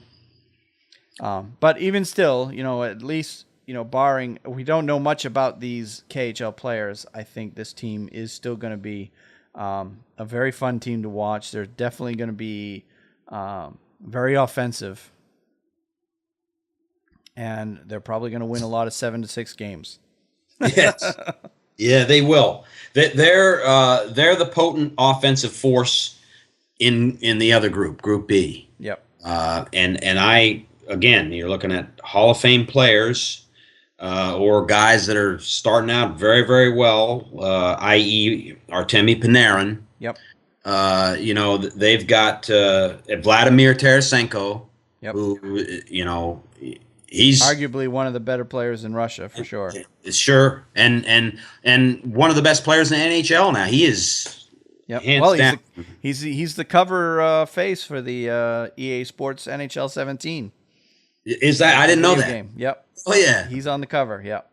But even still, at least, barring, we don't know much about these KHL players, I think this team is still going to be a very fun team to watch. They're definitely going to be very offensive, and they're probably going to win a lot of 7-6 games. Yes, yeah, they will. They're the potent offensive force in the other group, Group B. Yep. And I, again, you're looking at Hall of Fame players. Or guys that are starting out very, very well, i.e. Artemi Panarin. Yep. They've got Vladimir Tarasenko, Yep. who, he's Arguably one of the better players in Russia, for sure. sure, and one of the best players in the NHL now. He is Yep. hands Well, down. he's the cover face for the EA Sports NHL 17. Is that? I didn't know video that. game. Yep. Oh yeah, He's on the cover. Yep.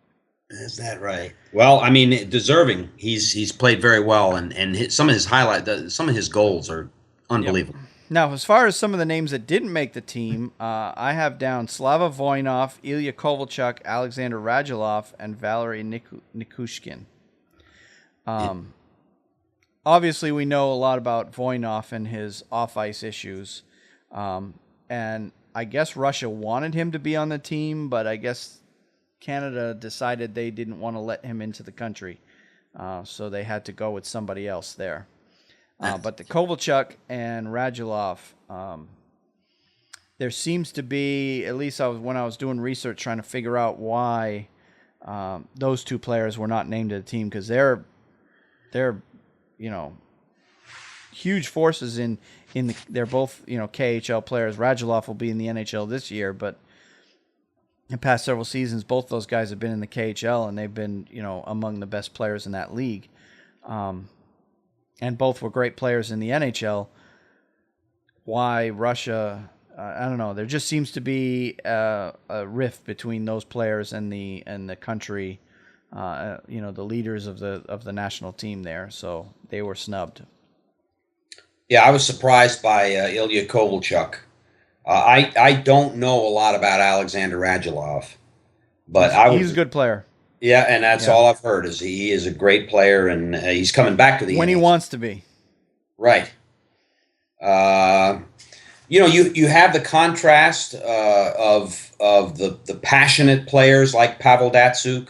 is that right? Well, I mean, deserving. He's played very well, and some of his some of his goals are unbelievable. Yep. Now, as far as some of the names that didn't make the team, I have down Slava Voinov, Ilya Kovalchuk, Alexander Radulov, and Valery Nikushkin. Obviously, we know a lot about Voinov and his off-ice issues, and I guess Russia wanted him to be on the team, but I guess Canada decided they didn't want to let him into the country, so they had to go with somebody else there. But the Kovalchuk and Radulov, there seems to be, at least when I was doing research trying to figure out why those two players were not named to the team, because they're huge forces they're both KHL players. Radulov will be in the NHL this year, but in past several seasons, both those guys have been in the KHL, and they've been among the best players in that league. And both were great players in the NHL. Why Russia? I don't know. There just seems to be a rift between those players and the country. The leaders of the national team there. So they were snubbed. Yeah, I was surprised by Ilya Kovalchuk. I don't know a lot about Alexander Radulov, but he's a good player. Yeah, and that's all I've heard is he is a great player, and he's coming back to the when NHL. He wants to be. Right. You have the contrast of the passionate players like Pavel Datsyuk,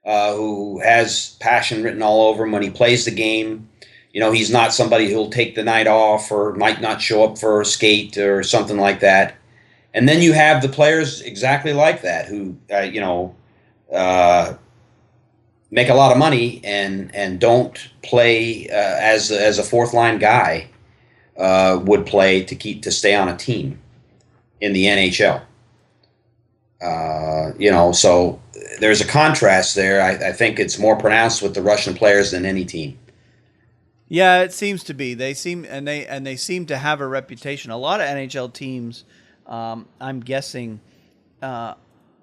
who has passion written all over him when he plays the game. He's not somebody who'll take the night off or might not show up for a skate or something like that. And then you have the players exactly like that who, make a lot of money and don't play as a fourth line guy would play to stay on a team in the NHL. So there's a contrast there. I think it's more pronounced with the Russian players than any team. Yeah, it seems to be. They seem to have a reputation. A lot of NHL teams, I'm guessing,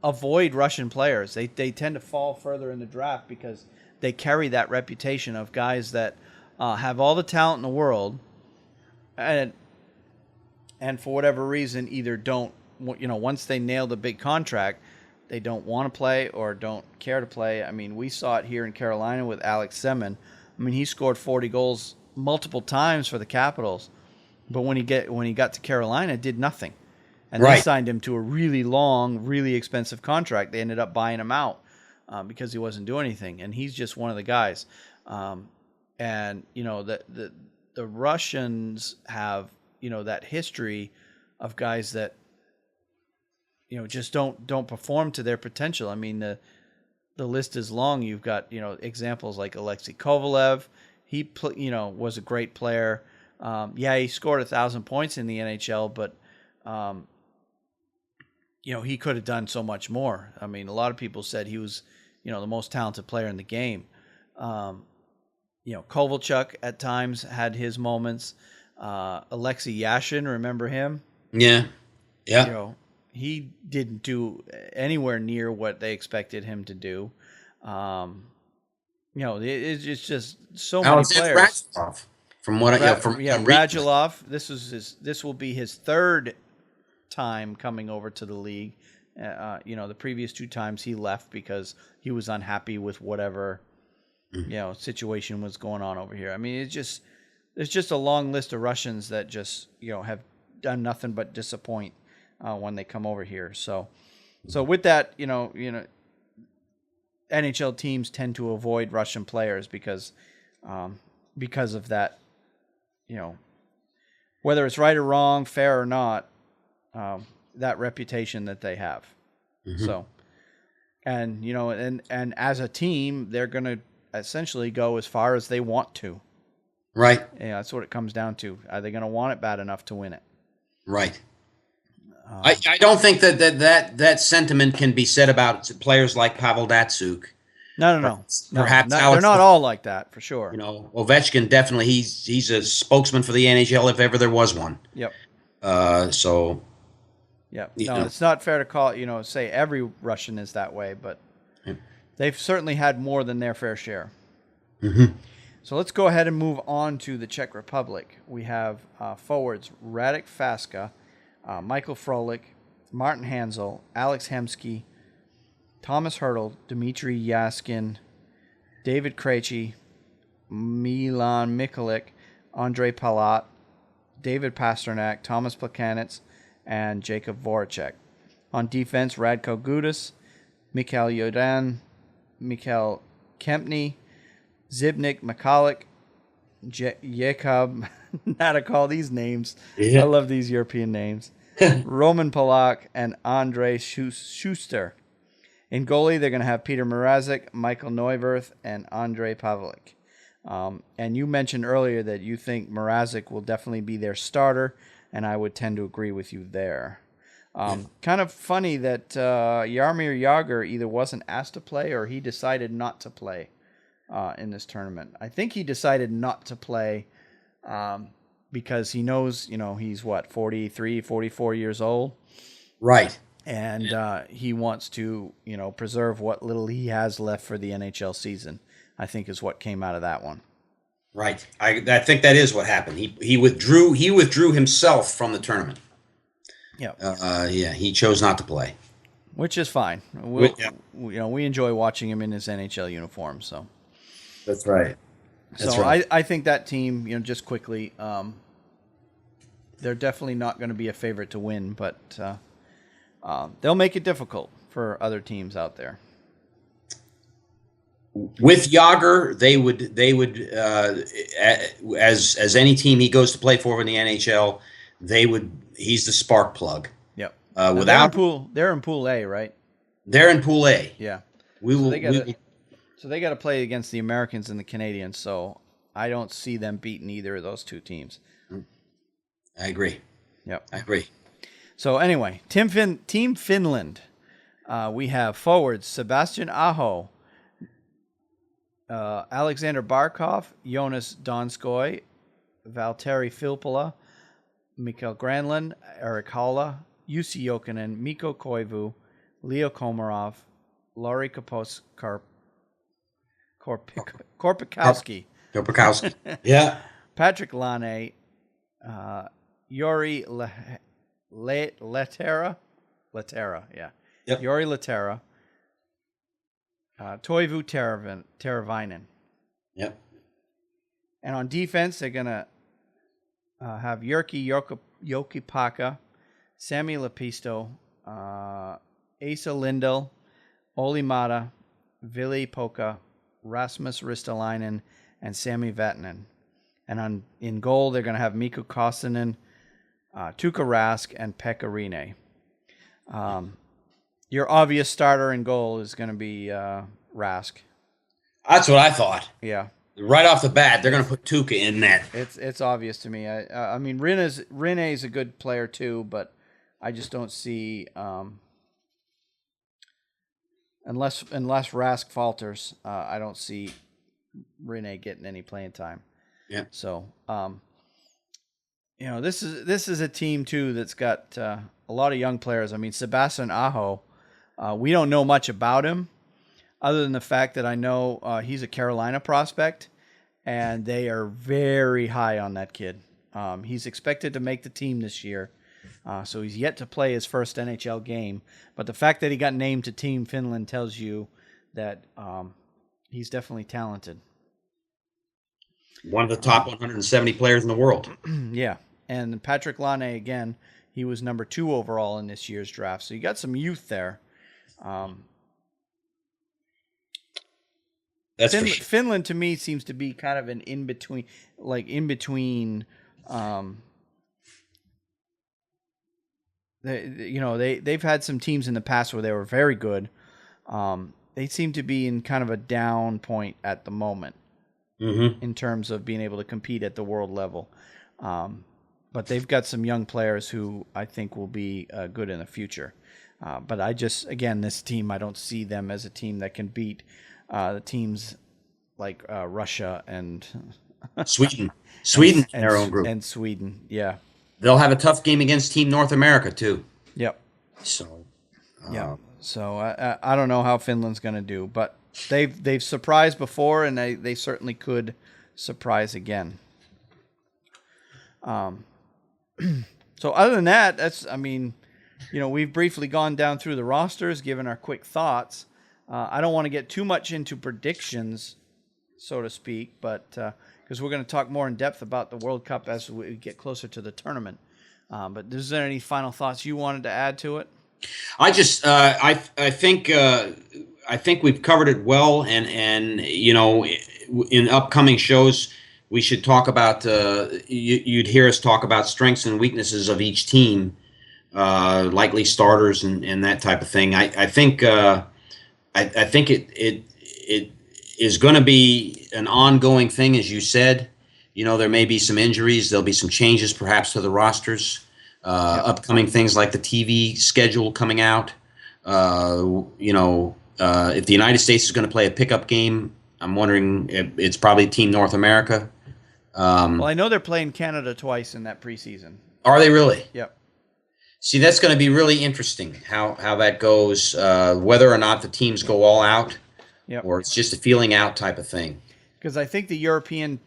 avoid Russian players. They tend to fall further in the draft because they carry that reputation of guys that have all the talent in the world, and for whatever reason either don't. Once they nail the big contract, they don't want to play or don't care to play. I mean, we saw it here in Carolina with Alex Semin. I mean, he scored 40 goals multiple times for the Capitals, but when he got to Carolina, did nothing. And They signed him to a really long, really expensive contract. They ended up buying him out because he wasn't doing anything, and he's just one of the guys. The Russians have that history of guys that just don't perform to their potential. I mean, the list is long. You've got examples like Alexei Kovalev. He was a great player. He scored 1,000 points in the NHL, but he could have done so much more. I mean, a lot of people said he was the most talented player in the game. Kovalchuk at times had his moments. Alexei Yashin, remember him? Yeah. He didn't do anywhere near what they expected him to do. It's just so many players. Radulov, from what Radulov. This will be his third time coming over to the league. The previous two times he left because he was unhappy with whatever situation was going on over here. I mean, there's just a long list of Russians that just have done nothing but disappoint when they come over here. So with that, NHL teams tend to avoid Russian players because of that. Whether it's right or wrong, fair or not, that reputation that they have. Mm-hmm. So, and as a team, they're going to essentially go as far as they want to. Right. Yeah, that's what it comes down to. Are they going to want it bad enough to win it? Right. I don't think that sentiment can be said about players like Pavel Datsyuk. No. Perhaps They're not all like that, for sure. You know, Ovechkin definitely. He's a spokesman for the NHL if ever there was one. Yep. So. Yep. No, it's not fair to call, say every Russian is that way, but they've certainly had more than their fair share. Mm-hmm. So let's go ahead and move on to the Czech Republic. We have forwards Radek Faska, Michael Frolik, Martin Hansel, Alex Hemsky, Thomas Hertl, Dmitry Yaskin, David Krejci, Milan Mikulik, Andrei Palat, David Pasternak, Thomas Plekanec, and Jacob Voracek. On defense, Radko Gudas, Mikhail Yodan, Mikhail Kempny, Zbigniew Mikalik, Jakub, how to call these names. Yeah. I love these European names. Roman Polak, and Andrei Schuster. In goalie, they're going to have Peter Mrazek, Michael Neuwirth, and Andrei Pavlik. And you mentioned earlier that you think Mrazek will definitely be their starter, and I would tend to agree with you there. Kind of funny that Jaromir Jagr either wasn't asked to play or he decided not to play in this tournament. I think he decided not to play because he knows, he's 43, 44 years old. Right. And he wants to, preserve what little he has left for the NHL season, I think is what came out of that one. Right. I think that is what happened. He withdrew himself from the tournament. Yeah. He chose not to play. Which is fine. We enjoy watching him in his NHL uniform, so. That's right. I think that team, just quickly, they're definitely not going to be a favorite to win, but they'll make it difficult for other teams out there. With Jagr, they would as any team he goes to play for in the NHL, he's the spark plug. Yep. They're in Pool A, right? They're in Pool A. Yeah. So they got to play against the Americans and the Canadians, so I don't see them beating either of those two teams. I agree. Yep. I agree. So anyway, Team Finland. We have forwards Sebastian Aho, Alexander Barkov, Jonas Donskoy, Valtteri Filppula, Mikael Granlund, Erik Halle, Jussi Jokinen, Mikko Koivu, Leo Komarov, Lauri Korpikowski. Korpikowski. Yeah. Patrick Laine, Yuri Lehtera, yeah. Yep. Yuri Lehtera, Toivu Teravainen. Yep. And on defense, they're going to have Jyrki Jokipaka, Sami Lepisto, Asa Lindell, Olli Mata, Ville Poka, Rasmus Ristolainen, and Sami Vatanen. And in goal, they're going to have Mikko Koskinen, Tuukka Rask, and Pekka Rinne. Your obvious starter in goal is going to be Rask. That's what I thought. Yeah. Right off the bat, they're going to put Tuukka in net. It's obvious to me. I mean, Rinne's a good player too, but I just don't see unless Rask falters, I don't see Rinne getting any playing time. Yeah. So, this is a team too that's got a lot of young players. I mean, Sebastian Aho, we don't know much about him, other than the fact that I know he's a Carolina prospect, and they are very high on that kid. He's expected to make the team this year, so he's yet to play his first NHL game. But the fact that he got named to Team Finland tells you that he's definitely talented. One of the top 170 players in the world. Yeah, and Patrick Laine, again, he was number 2 overall in this year's draft, so you got some youth there. That's for sure. Finland to me seems to be kind of an in between. They've had some teams in the past where they were very good. They seem to be in kind of a down point at the moment. in terms of being able to compete at the world level. But they've got some young players who I think will be good in the future. But again, this team, I don't see them as a team that can beat the teams like Russia and Sweden and in their own group. And Sweden, yeah. They'll have a tough game against Team North America too. Yep. So. Yeah. So I don't know how Finland's going to do, but they've surprised before, and they certainly could surprise again. So other than that, we've briefly gone down through the rosters, given our quick thoughts. I don't want to get too much into predictions, so to speak, but because we're going to talk more in depth about the World Cup as we get closer to the tournament. But is there any final thoughts you wanted to add to it? I just I think we've covered it well, and in upcoming shows we should talk about you'd hear us talk about strengths and weaknesses of each team, likely starters and that type of thing. I think it is going to be an ongoing thing, as you said. There may be some injuries, there'll be some changes perhaps to the rosters. Upcoming things like the TV schedule coming out. If the United States is going to play a pickup game, I'm wondering if it's probably Team North America. Well, I know they're playing Canada twice in that preseason. Are they really? Yep. See, that's going to be really interesting how that goes, whether or not the teams go all out, or it's just a feeling out type of thing. Because I think the European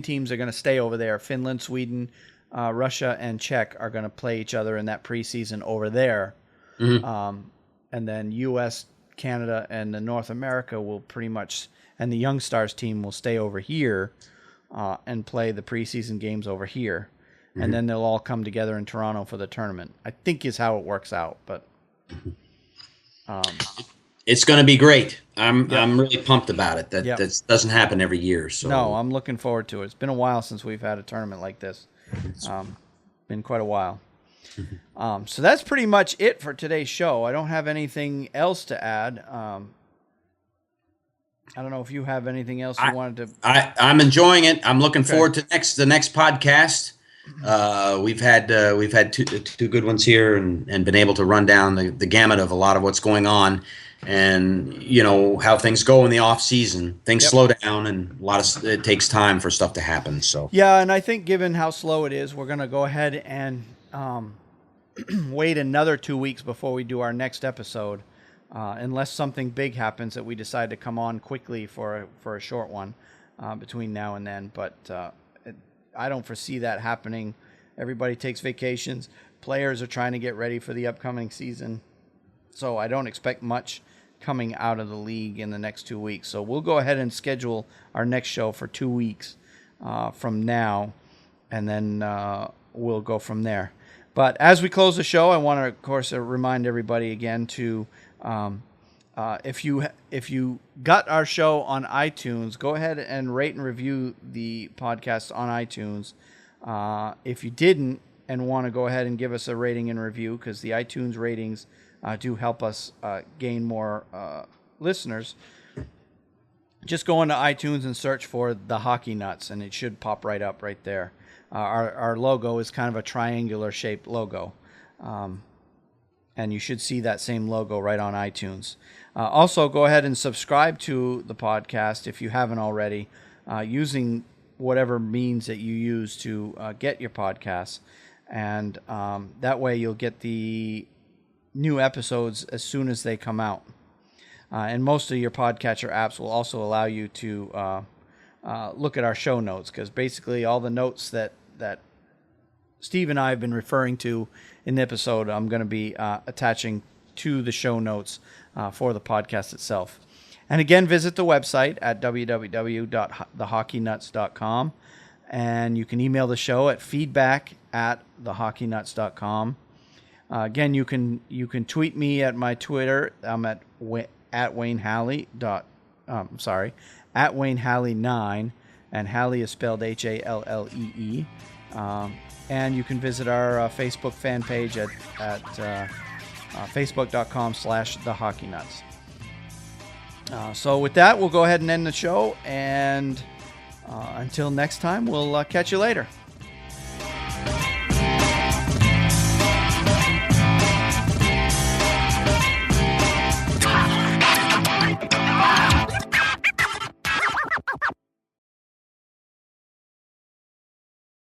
teams are going to stay over there. Finland, Sweden, Russia and Czech are going to play each other in that preseason over there. Mm-hmm. And then U.S., Canada, and the North America will pretty much, and the Young Stars team will stay over here and play the preseason games over here. Mm-hmm. And then they'll all come together in Toronto for the tournament, I think is how it works out. But it's going to be great. I'm really pumped about it. That doesn't happen every year. So no, I'm looking forward to it. It's been a while since we've had a tournament like this. Been quite a while. So that's pretty much it for today's show. I don't have anything else to add. I don't know if you have anything else you wanted to. I'm enjoying it. I'm looking forward to the next podcast. We've had two good ones here and been able to run down the gamut of a lot of what's going on. And how things go in the off season, things slow down, and it takes time for stuff to happen. So and I think given how slow it is, we're going to go ahead and wait another 2 weeks before we do our next episode, unless something big happens that we decide to come on quickly for a short one between now and then. But I don't foresee that happening. Everybody takes vacations. Players are trying to get ready for the upcoming season. So I don't expect much coming out of the league in the next 2 weeks. So we'll go ahead and schedule our next show for 2 weeks from now, and then we'll go from there. But as we close the show, I want to, of course, remind everybody again to, if you got our show on iTunes, go ahead and rate and review the podcast on iTunes. If you didn't and want to go ahead and give us a rating and review, because the iTunes ratings do help us gain more listeners, just go into iTunes and search for the Hockey Nuts, and it should pop right up right there. Our logo is kind of a triangular shaped logo, and you should see that same logo right on iTunes. Also, go ahead and subscribe to the podcast if you haven't already, using whatever means that you use to get your podcasts, and that way you'll get the new episodes as soon as they come out. And most of your podcatcher apps will also allow you to look at our show notes, because basically all the notes that Steve and I have been referring to in the episode, I'm going to be attaching to the show notes for the podcast itself. And again, visit the website at www.thehockeynuts.com, and you can email the show at feedback@thehockeynuts.com. Again, you can tweet me at my Twitter. I'm at Wayne Hallee. At Wayne Hallee 9, and Hallee is spelled Hallee. And you can visit our Facebook fan page at facebook.com/thehockeynuts. So with that, we'll go ahead and end the show, and Until next time, we'll catch you later.